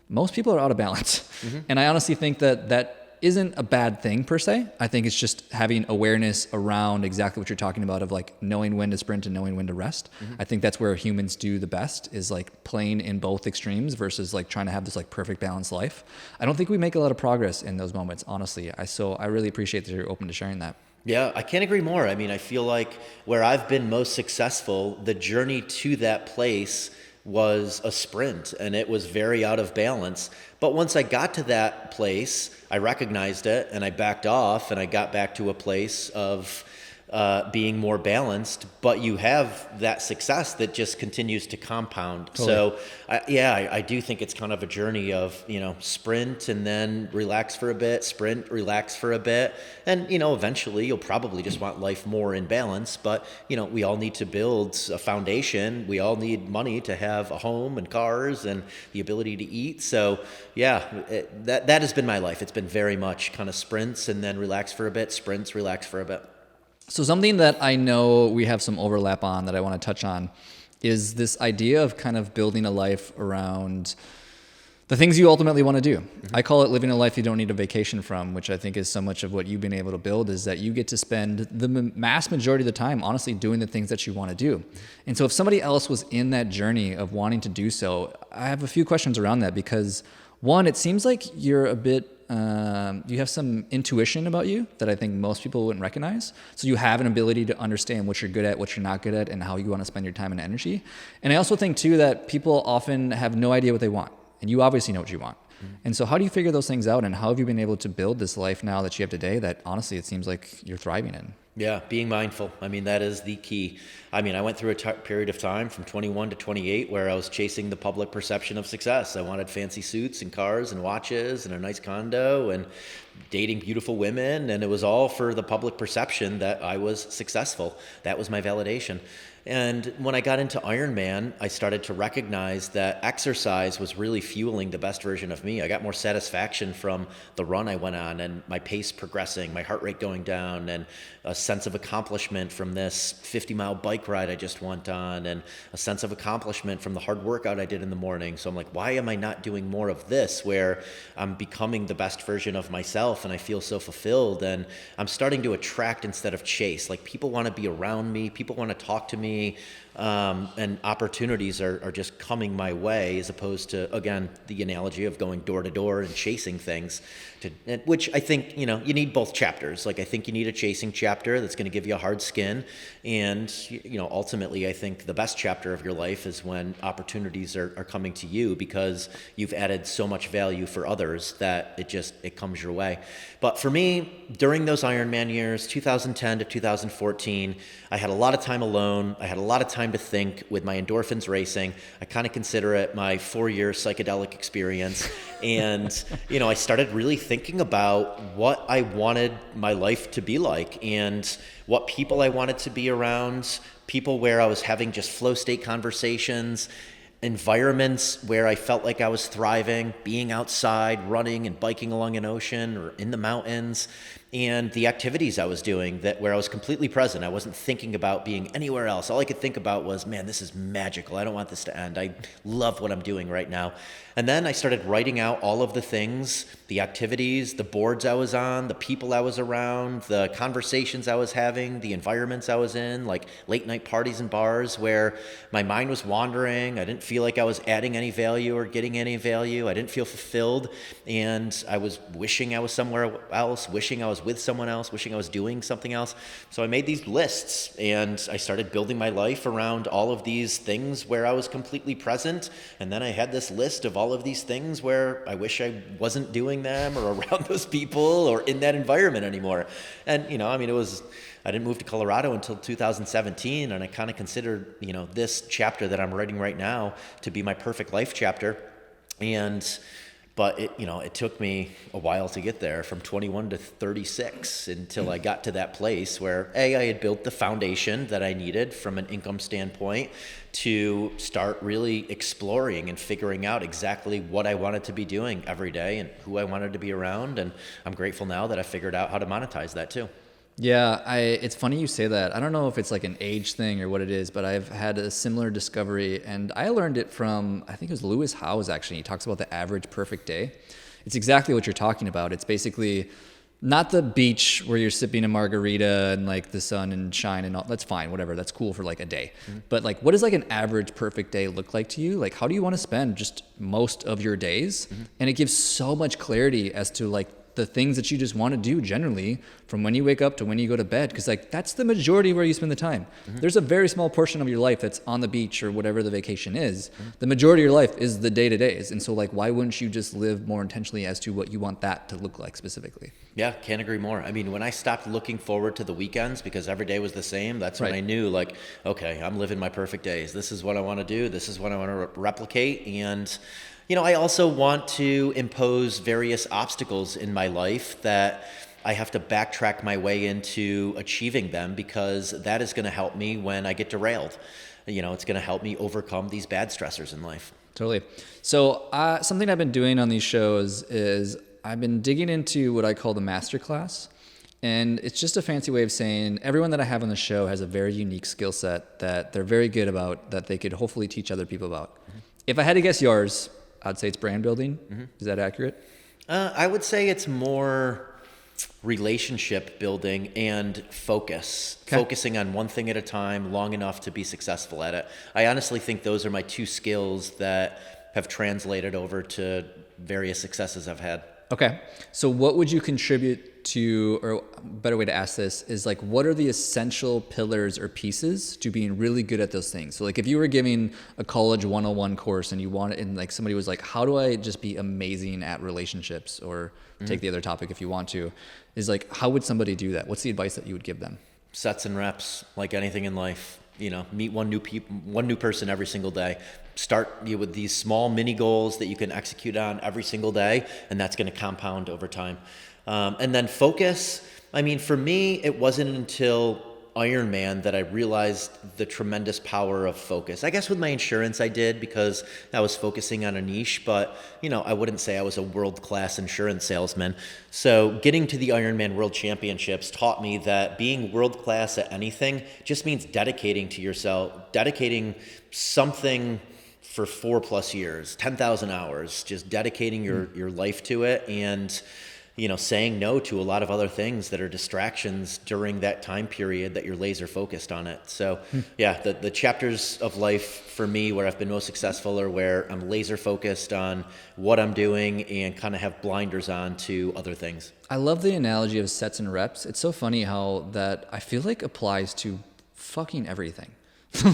most people are out of balance. Mm-hmm. And I honestly think that isn't a bad thing per se. I think it's just having awareness around exactly what you're talking about, of like knowing when to sprint and knowing when to rest. Mm-hmm. I think that's where humans do the best, is like playing in both extremes versus like trying to have this like perfect balanced life. I don't think we make a lot of progress in those moments, honestly. So I really appreciate that you're open to sharing that. Yeah, I can't agree more. I mean, I feel like where I've been most successful, the journey to that place was a sprint, and it was very out of balance. But once I got to that place, I recognized it and I backed off, and I got back to a place of being more balanced. But you have that success that just continues to compound. Totally. So I do think it's kind of a journey of, sprint and then relax for a bit, sprint, relax for a bit. And, eventually you'll probably just want life more in balance. But, we all need to build a foundation. We all need money to have a home and cars and the ability to eat. So yeah, that has been my life. It's been very much kind of sprints and then relax for a bit, sprints, relax for a bit. So something that I know we have some overlap on that I want to touch on is this idea of kind of building a life around the things you ultimately want to do. Mm-hmm. I call it living a life you don't need a vacation from, which I think is so much of what you've been able to build, is that you get to spend the mass majority of the time, honestly, doing the things that you want to do. And so if somebody else was in that journey of wanting to do so, I have a few questions around that, because one, it seems like you're a bit you have some intuition about you that I think most people wouldn't recognize. So you have an ability to understand what you're good at, what you're not good at, and how you want to spend your time and energy. And I also think too that people often have no idea what they want, and you obviously know what you want. Mm-hmm. And so how do you figure those things out, and how have you been able to build this life now that you have today that honestly it seems like you're thriving in? Yeah, being mindful. I mean, that is the key. I mean, I went through a period of time from 21 to 28 where I was chasing the public perception of success. I wanted fancy suits and cars and watches and a nice condo and dating beautiful women. And it was all for the public perception that I was successful. That was my validation. And when I got into Ironman, I started to recognize that exercise was really fueling the best version of me. I got more satisfaction from the run I went on and my pace progressing, my heart rate going down, and a sense of accomplishment from this 50-mile bike ride I just went on, and a sense of accomplishment from the hard workout I did in the morning. So I'm like, why am I not doing more of this, where I'm becoming the best version of myself and I feel so fulfilled? And I'm starting to attract instead of chase. Like, people want to be around me. People want to talk to me. and opportunities are just coming my way, as opposed to, again, the analogy of going door to door and chasing things, which I think, you need both chapters. Like, I think you need a chasing chapter that's going to give you a hard skin. And, ultimately, I think the best chapter of your life is when opportunities are coming to you because you've added so much value for others that it comes your way. But for me, during those Ironman years, 2010 to 2014, I had a lot of time alone. I had a lot of time to think with my endorphins racing. I kind of consider it my 4-year psychedelic experience. And, I started really thinking about what I wanted my life to be like and what people I wanted to be around, people where I was having just flow state conversations, environments where I felt like I was thriving, being outside, running and biking along an ocean or in the mountains, and the activities I was doing where I was completely present. I wasn't thinking about being anywhere else. All I could think about was, man, this is magical. I don't want this to end. I love what I'm doing right now. And then I started writing out all of the things, the activities, the boards I was on, the people I was around, the conversations I was having, the environments I was in, like late night parties and bars where my mind was wandering. I didn't feel like I was adding any value or getting any value. I didn't feel fulfilled. And I was wishing I was somewhere else, wishing I was with someone else, wishing I was doing something else. So I made these lists and I started building my life around all of these things where I was completely present. And then I had this list of all of these things where I wish I wasn't doing them or around those people or in that environment anymore. And, I didn't move to Colorado until 2017, and I kind of considered, this chapter that I'm writing right now to be my perfect life chapter. But it took me a while to get there, from 21 to 36, until I got to that place where I had built the foundation that I needed from an income standpoint to start really exploring and figuring out exactly what I wanted to be doing every day and who I wanted to be around. And I'm grateful now that I figured out how to monetize that too. Yeah, it's funny you say that. I don't know if it's like an age thing or what it is, but I've had a similar discovery, and I learned it from, I think it was Lewis Howes actually. He talks about the average perfect day. It's exactly what you're talking about. It's basically not the beach where you're sipping a margarita and like the sun and shine and all. That's fine, whatever. That's cool for like a day. Mm-hmm. But like, what does like an average perfect day look like to you? Like, how do you want to spend just most of your days? Mm-hmm. And it gives so much clarity as to like the things that you just want to do generally from when you wake up to when you go to bed, because like that's the majority where you spend the time. Mm-hmm. There's a very small portion of your life that's on the beach or whatever the vacation is. Mm-hmm. The majority of your life is the day-to-days, and so like why wouldn't you just live more intentionally as to what you want that to look like specifically? Yeah, can't agree more. I mean, when I stopped looking forward to the weekends because every day was the same, that's when I knew like, okay, I'm living my perfect days. This is what I want to do. This is what I want to replicate. And I also want to impose various obstacles in my life that I have to backtrack my way into achieving them, because that is going to help me when I get derailed. It's going to help me overcome these bad stressors in life. Totally. So something I've been doing on these shows is I've been digging into what I call the masterclass. And it's just a fancy way of saying everyone that I have on the show has a very unique skill set that they're very good about, that they could hopefully teach other people about. Mm-hmm. If I had to guess yours, I'd say it's brand building. Mm-hmm. Is that accurate? I would say it's more relationship building and focus. Okay. Focusing on one thing at a time long enough to be successful at it. I honestly think those are my two skills that have translated over to various successes I've had. Okay. So what would you contribute to, or a better way to ask this is like, what are the essential pillars or pieces to being really good at those things? So like if you were giving a college 101 course and you wanted, and like somebody was like, how do I just be amazing at relationships, or take the other topic if you want to, is like, how would somebody do that? What's the advice that you would give them? Sets and reps, like anything in life. Meet one new person every single day. Start with these small mini goals that you can execute on every single day, and that's going to compound over time. And then focus. I mean, for me, it wasn't until Ironman that I realized the tremendous power of focus. I guess with my insurance I did, because I was focusing on a niche, but I wouldn't say I was a world-class insurance salesman. So getting to the Ironman World Championships taught me that being world-class at anything just means dedicating to yourself, dedicating something for 4+ years, 10,000 hours, just dedicating your life to it. And saying no to a lot of other things that are distractions during that time period that you're laser focused on it. So the chapters of life for me where I've been most successful are where I'm laser focused on what I'm doing and kind of have blinders on to other things. I love the analogy of sets and reps. It's so funny how that I feel like applies to fucking everything.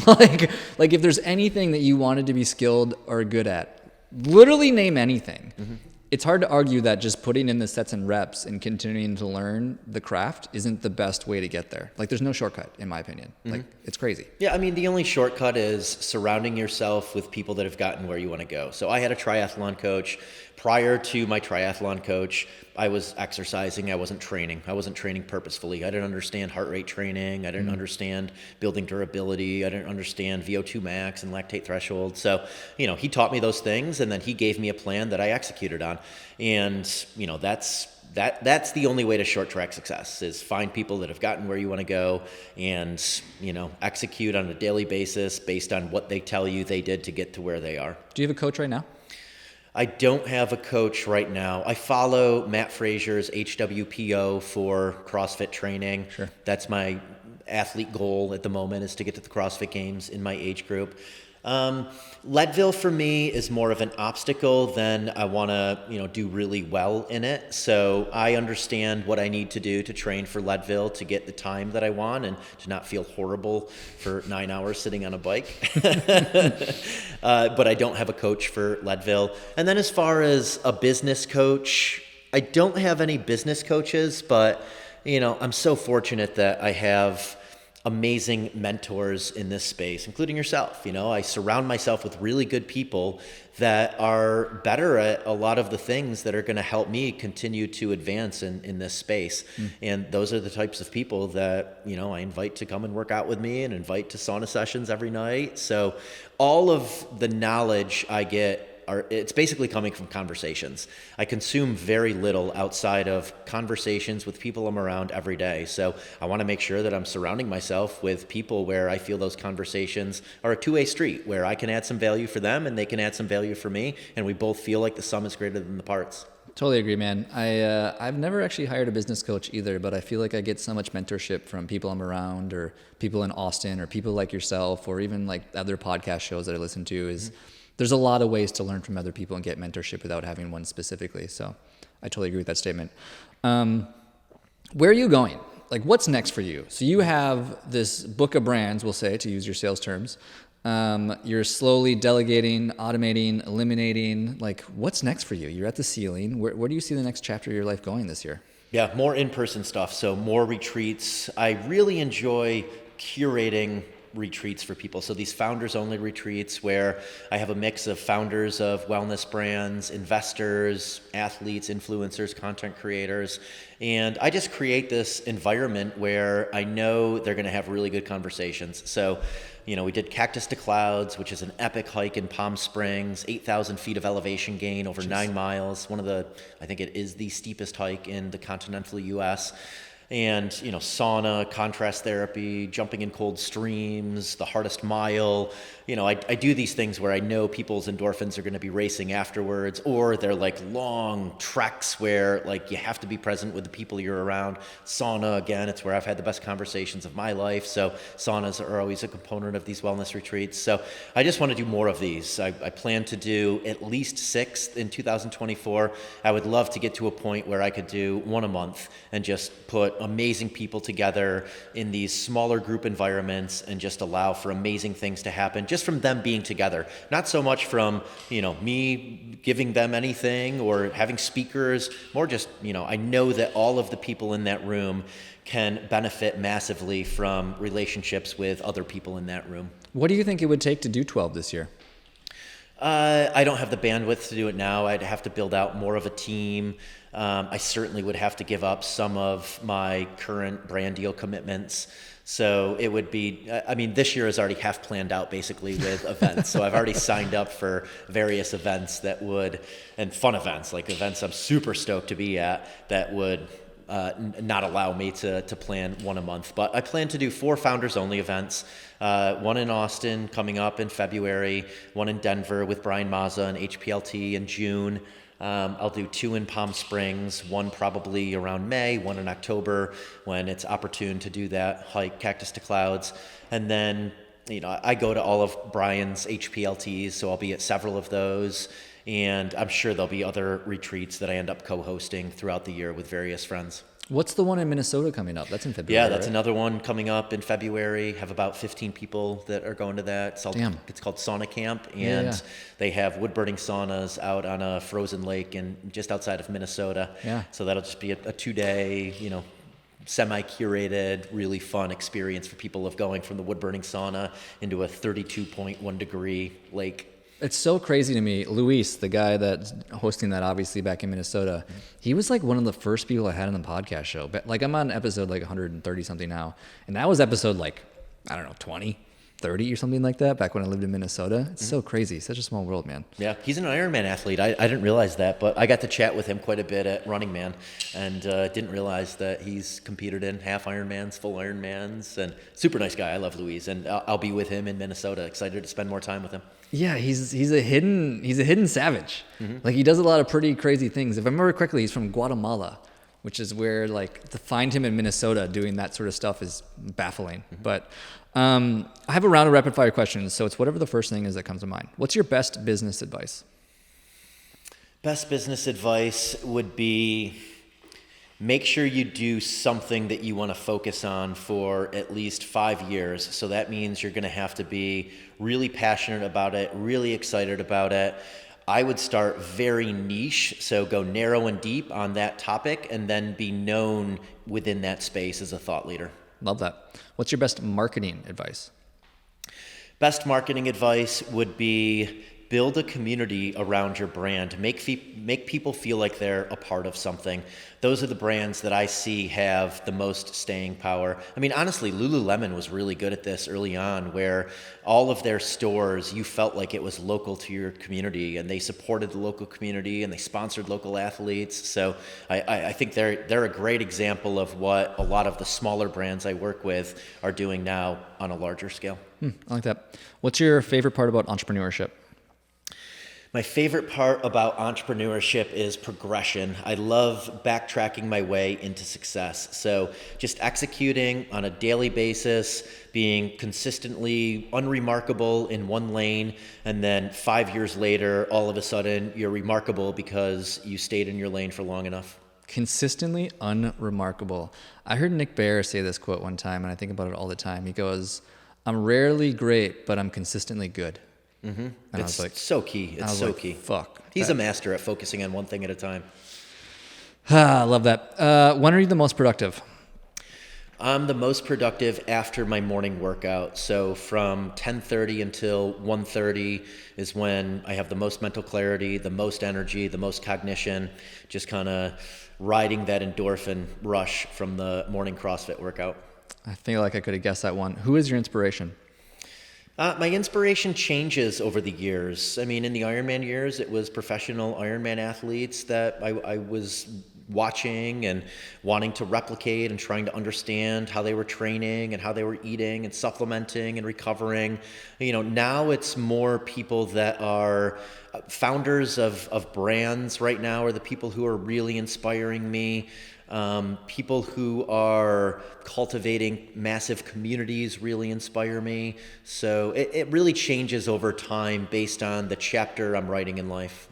like if there's anything that you wanted to be skilled or good at, literally name anything. Mm-hmm. It's hard to argue that just putting in the sets and reps and continuing to learn the craft isn't the best way to get there. Like there's no shortcut, in my opinion. Mm-hmm. Like it's crazy. Yeah, I mean, the only shortcut is surrounding yourself with people that have gotten where you want to go. So I had a triathlon coach. Prior to my triathlon coach, I was exercising. I wasn't training. I wasn't training purposefully. I didn't understand heart rate training. I didn't understand building durability. I didn't understand VO2 max and lactate threshold. So, he taught me those things, and then he gave me a plan that I executed on. And, that's the only way to short track success is find people that have gotten where you want to go and, execute on a daily basis based on what they tell you they did to get to where they are. Do you have a coach right now? I don't have a coach right now. I follow Matt Fraser's HWPO for CrossFit training. Sure. That's my athlete goal at the moment, is to get to the CrossFit Games in my age group. Leadville for me is more of an obstacle than I want to, do really well in it. So I understand what I need to do to train for Leadville to get the time that I want and to not feel horrible for 9 hours sitting on a bike. But I don't have a coach for Leadville. And then as far as a business coach, I don't have any business coaches, but, I'm so fortunate that I have amazing mentors in this space, including yourself. I surround myself with really good people that are better at a lot of the things that are going to help me continue to advance in this space. And those are the types of people that, I invite to come and work out with me and invite to sauna sessions every night. So all of the knowledge I get it's basically coming from conversations. I consume very little outside of conversations with people I'm around every day. So I want to make sure that I'm surrounding myself with people where I feel those conversations are a two-way street, where I can add some value for them and they can add some value for me, and we both feel like the sum is greater than the parts. Totally agree, man. I've never actually hired a business coach either, but I feel like I get so much mentorship from people I'm around, or people in Austin, or people like yourself, or even like other podcast shows that I listen to. There's a lot of ways to learn from other people and get mentorship without having one specifically. So I totally agree with that statement. Where are you going? Like, what's next for you? So you have this book of brands, we'll say, to use your sales terms. You're slowly delegating, automating, eliminating. Like, what's next for you? You're at the ceiling. Where do you see the next chapter of your life going this year? Yeah, more in-person stuff. So more retreats. I really enjoy curating retreats for people. So these founders only retreats where I have a mix of founders of wellness brands, investors, athletes, influencers, content creators. And I just create this environment where I know they're going to have really good conversations. So, we did Cactus to Clouds, which is an epic hike in Palm Springs, 8,000 feet of elevation gain over 9 miles. I think it is the steepest hike in the continental U.S. And, sauna, contrast therapy, jumping in cold streams, the hardest mile. I do these things where I know people's endorphins are going to be racing afterwards, or they're like long treks where like you have to be present with the people you're around. Sauna, again, it's where I've had the best conversations of my life. So saunas are always a component of these wellness retreats. So I just want to do more of these. I plan to do at least 6 in 2024. I would love to get to a point where I could do 1 a month and just put amazing people together in these smaller group environments and just allow for amazing things to happen just from them being together. Not so much from, me giving them anything or having speakers, more just, I know that all of the people in that room can benefit massively from relationships with other people in that room. What do you think it would take to do 12 this year? I don't have the bandwidth to do it now. I'd have to build out more of a team. I certainly would have to give up some of my current brand deal commitments. So it would be, this year is already half planned out basically with events. So I've already signed up for various events and fun events, like events I'm super stoked to be at that would not allow me to plan 1 a month. But I plan to do 4 founders only events. 1 in Austin coming up in February, 1 in Denver with Brian Mazza and HPLT in June. I'll do 2 in Palm Springs, one probably around May, one in October when it's opportune to do that hike, Cactus to Clouds. And then, I go to all of Brian's HPLTs, so I'll be at several of those. And I'm sure there'll be other retreats that I end up co-hosting throughout the year with various friends. What's the one in Minnesota coming up? That's in February. Yeah, that's right? another one coming up in February. Have about 15 people that are going to that. It's called Sauna Camp, and they have wood-burning saunas out on a frozen lake and just outside of Minnesota. Yeah. So that'll just be a 2-day, semi-curated, really fun experience for people of going from the wood-burning sauna into a 32.1 degree lake. It's so crazy to me. Luis, the guy that's hosting that, obviously back in Minnesota, he was like one of the first people I had on the podcast show. But like I'm on episode like 130 something now, and that was episode like, I don't know, 20, 30 or something like that back when I lived in Minnesota. It's so crazy. Such a small world, man. Yeah, he's an Ironman athlete. I didn't realize that, but I got to chat with him quite a bit at Running Man, and didn't realize that he's competed in half Ironmans, full Ironmans, and super nice guy. I love Luis, and I'll be with him in Minnesota. Excited to spend more time with him. Yeah, he's a hidden savage. Like he does a lot of pretty crazy things. If I remember correctly, he's from Guatemala, which is where like to find him in Minnesota doing that sort of stuff is baffling. But I have a round of rapid fire questions, so it's whatever the first thing is that comes to mind. What's your best business advice? Best business advice would be make sure you do something that you want to focus on for at least 5 years. So that means you're going to have to be really passionate about it, really excited about it. I would start very niche, so go narrow and deep on that topic, and then be known within that space as a thought leader. Love that. What's your best marketing advice? Best marketing advice would be build a community around your brand. Make people feel like they're a part of something. Those are the brands that I see have the most staying power. I mean, honestly, Lululemon was really good at this early on, where all of their stores, you felt like it was local to your community, and they supported the local community, and they sponsored local athletes. So I think they're a great example of what a lot of the smaller brands I work with are doing now on a larger scale. I like that. What's your favorite part about entrepreneurship? My favorite part about entrepreneurship is progression. I love backtracking my way into success. So just executing on a daily basis, being consistently unremarkable in one lane, and then 5 years later, all of a sudden, you're remarkable because you stayed in your lane for long enough. Consistently unremarkable. I heard Nick Bear say this quote one time, and I think about it all the time. He goes, "I'm rarely great, but I'm consistently good." Mm-hmm. And it's so key. It's so key. Fuck. He's a master at focusing on one thing at a time. I love that. When are you the most productive? I'm the most productive after my morning workout. So from 10:30 until 1:30 is when I have the most mental clarity, the most energy, the most cognition, just kind of riding that endorphin rush from the morning CrossFit workout. I feel like I could have guessed that one. Who is your inspiration? My inspiration changes over the years. I mean, in the Ironman years, it was professional Ironman athletes that I was watching and wanting to replicate and trying to understand how they were training and how they were eating and supplementing and recovering. Now it's more people that are founders of brands right now are the people who are really inspiring me. People who are cultivating massive communities really inspire me. So it really changes over time based on the chapter I'm writing in life.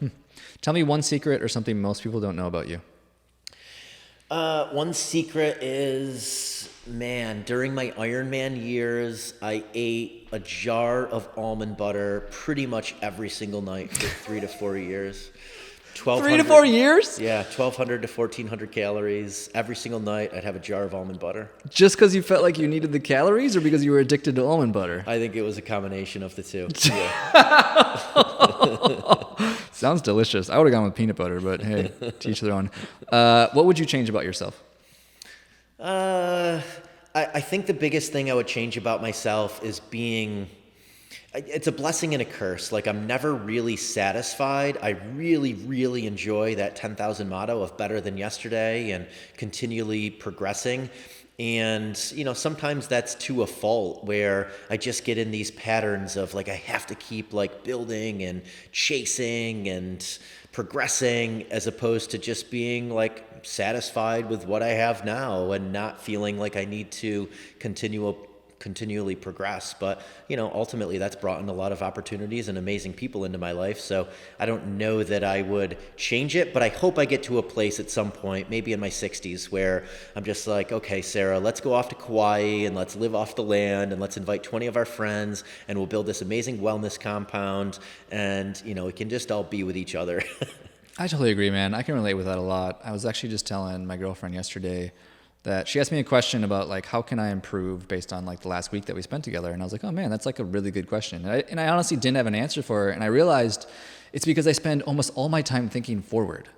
Tell me one secret or something most people don't know about you. One secret is, during my Ironman years, I ate a jar of almond butter pretty much every single night for 3 to 4 years. 3 to 4 years? Yeah, 1,200 to 1,400 calories. Every single night, I'd have a jar of almond butter. Just because you felt like you needed the calories or because you were addicted to almond butter? I think it was a combination of the two. Sounds delicious. I would have gone with peanut butter, but hey, to each their own. What would you change about yourself? I think the biggest thing I would change about myself is being... It's a blessing and a curse. Like, I'm never really satisfied. I really, really enjoy that 10,000 motto of better than yesterday and continually progressing. And, sometimes that's to a fault where I just get in these patterns of like, I have to keep like building and chasing and progressing as opposed to just being like satisfied with what I have now and not feeling like I need to continually progress. But, ultimately that's brought in a lot of opportunities and amazing people into my life. So I don't know that I would change it, but I hope I get to a place at some point, maybe in my 60s, where I'm just like, okay, Sarah, let's go off to Kauai and let's live off the land and let's invite 20 of our friends and we'll build this amazing wellness compound and, we can just all be with each other. I totally agree, man. I can relate with that a lot. I was actually just telling my girlfriend yesterday that she asked me a question about like, how can I improve based on like the last week that we spent together? And I was like, oh man, that's like a really good question. And I honestly didn't have an answer for her. And I realized it's because I spend almost all my time thinking forward.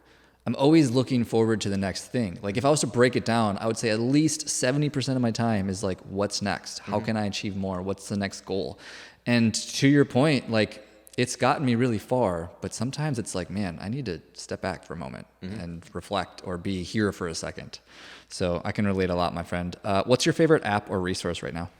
I'm always looking forward to the next thing. Like if I was to break it down, I would say at least 70% of my time is like, what's next? How can I achieve more? What's the next goal? And to your point, like it's gotten me really far, but sometimes it's like, man, I need to step back for a moment and reflect or be here for a second. So I can relate a lot, my friend. What's your favorite app or resource right now?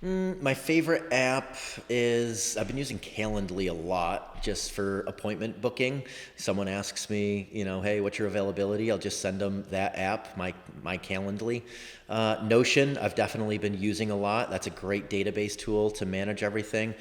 My favorite app is, I've been using Calendly a lot just for appointment booking. Someone asks me, hey, what's your availability? I'll just send them that app, my Calendly. Notion, I've definitely been using a lot. That's a great database tool to manage everything.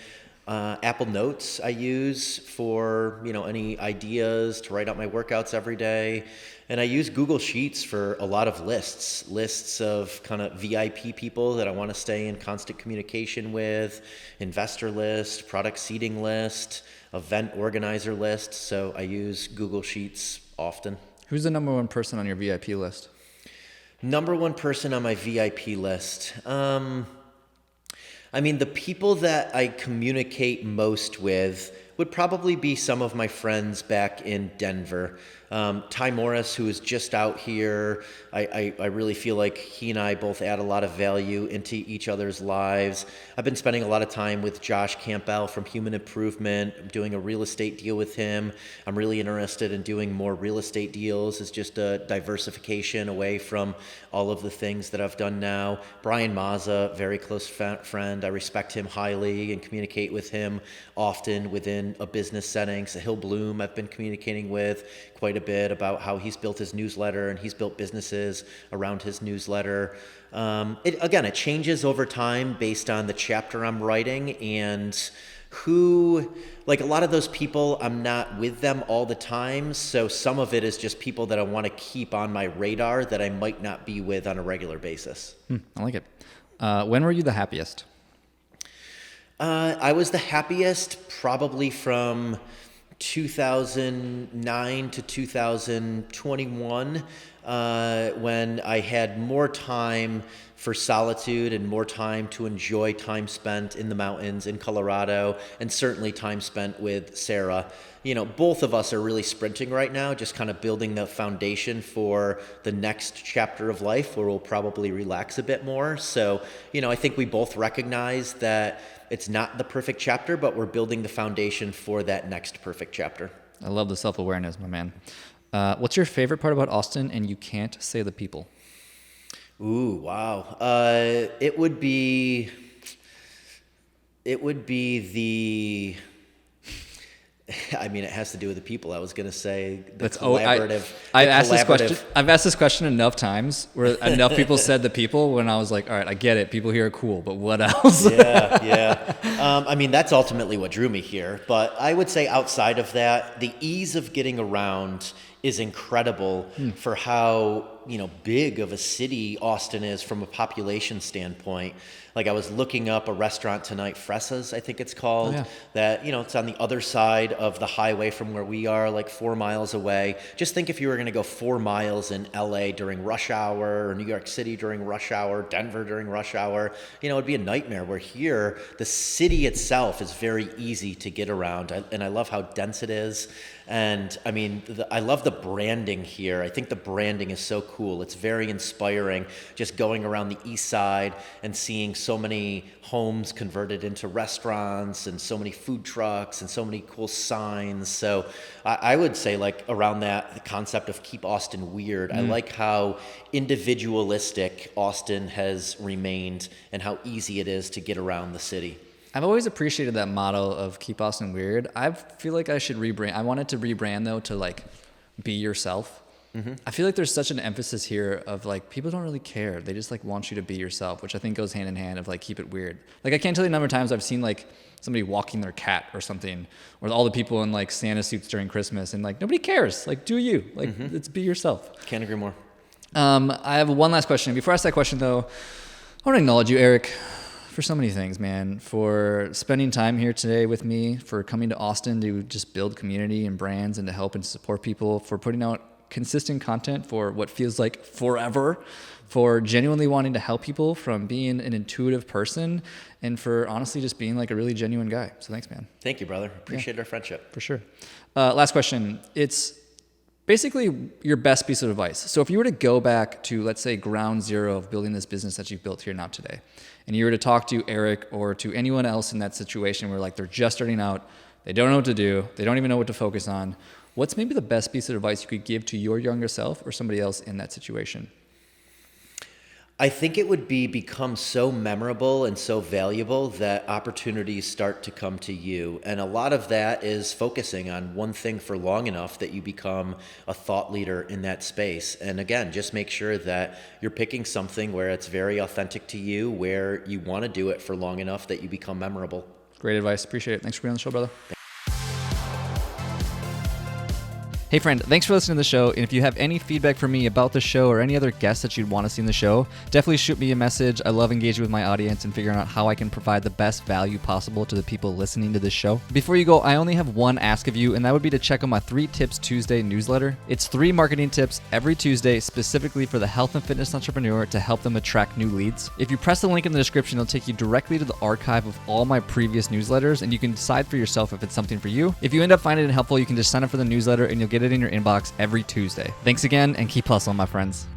Apple Notes I use for, any ideas to write out my workouts every day. And I use Google Sheets for a lot of lists of kind of VIP people that I want to stay in constant communication with, investor list, product seeding list, event organizer list. So I use Google Sheets often. Who's the number one person on your VIP list? Number one person on my VIP list. The people that I communicate most with would probably be some of my friends back in Denver. Ty Morris, who is just out here, I really feel like he and I both add a lot of value into each other's lives. I've been spending a lot of time with Josh Campbell from Human Improvement. I'm doing a real estate deal with him. I'm really interested in doing more real estate deals as just a diversification away from all of the things that I've done now. Brian Mazza, very close friend. I respect him highly and communicate with him often within a business setting. Sahil Bloom, I've been communicating with quite a bit about how he's built his newsletter and he's built businesses around his newsletter. It changes over time based on the chapter I'm writing and who, like a lot of those people, I'm not with them all the time. So some of it is just people that I want to keep on my radar that I might not be with on a regular basis. I like it. When were you the happiest? I was the happiest probably from 2009 to 2021, when I had more time for solitude and more time to enjoy time spent in the mountains in Colorado, and certainly time spent with Sarah. Both of us are really sprinting right now, just kind of building the foundation for the next chapter of life where we'll probably relax a bit more. So, I think we both recognize that it's not the perfect chapter, but we're building the foundation for that next perfect chapter. I love the self-awareness, my man. What's your favorite part about Austin and you can't say the people? Ooh, wow. It would be the... it has to do with the people. I was going to say collaborative. I've asked this question enough times where enough people said the people when I was like, all right, I get it. People here are cool, but what else? Yeah. That's ultimately what drew me here. But I would say outside of that, the ease of getting around is incredible for how, big of a city Austin is from a population standpoint. Like I was looking up a restaurant tonight, Fressa's, I think it's called, that, it's on the other side of the highway from where we are, like 4 miles away. Just think if you were going to go 4 miles in LA during rush hour, or New York City during rush hour, Denver during rush hour, it'd be a nightmare. Where here, the city itself is very easy to get around. And I love how dense it is. And I love the branding here. I think the branding is so cool. It's very inspiring just going around the east side and seeing so many homes converted into restaurants and so many food trucks and so many cool signs. So I would say like around that, the concept of keep Austin weird. I like how individualistic Austin has remained and how easy it is to get around the city. I've always appreciated that motto of keep Austin weird. I feel like I should rebrand. I wanted to rebrand though to like be yourself. I feel like there's such an emphasis here of like people don't really care. They just like want you to be yourself, which I think goes hand in hand of like keep it weird. Like I can't tell you the number of times I've seen like somebody walking their cat or something, or all the people in like Santa suits during Christmas, and like nobody cares. Like do you. Like it's be yourself. Can't agree more. I have one last question. Before I ask that question though, I want to acknowledge you, Eric, for so many things, man, for spending time here today with me, for coming to Austin to just build community and brands and to help and support people, for putting out consistent content for what feels like forever, for genuinely wanting to help people, from being an intuitive person, and for honestly just being like a really genuine guy. So thanks, man. Thank you, brother. Appreciate our friendship. For sure. Last question. It's basically your best piece of advice. So if you were to go back to, let's say, ground zero of building this business that you've built here now today, and you were to talk to Eric or to anyone else in that situation where like they're just starting out, they don't know what to do, they don't even know what to focus on, what's maybe the best piece of advice you could give to your younger self or somebody else in that situation? I think it would become so memorable and so valuable that opportunities start to come to you. And a lot of that is focusing on one thing for long enough that you become a thought leader in that space. And again, just make sure that you're picking something where it's very authentic to you, where you want to do it for long enough that you become memorable. Great advice. Appreciate it. Thanks for being on the show, brother. Hey friend, thanks for listening to the show, and if you have any feedback for me about the show or any other guests that you'd want to see in the show, definitely shoot me a message. I love engaging with my audience and figuring out how I can provide the best value possible to the people listening to this show. Before you go, I only have one ask of you, and that would be to check out my 3 Tips Tuesday newsletter. It's 3 marketing tips every Tuesday specifically for the health and fitness entrepreneur to help them attract new leads. If you press the link in the description, it'll take you directly to the archive of all my previous newsletters, and you can decide for yourself if it's something for you. If you end up finding it helpful, you can just sign up for the newsletter and you'll get it in your inbox every Tuesday. Thanks again, and keep hustling, my friends.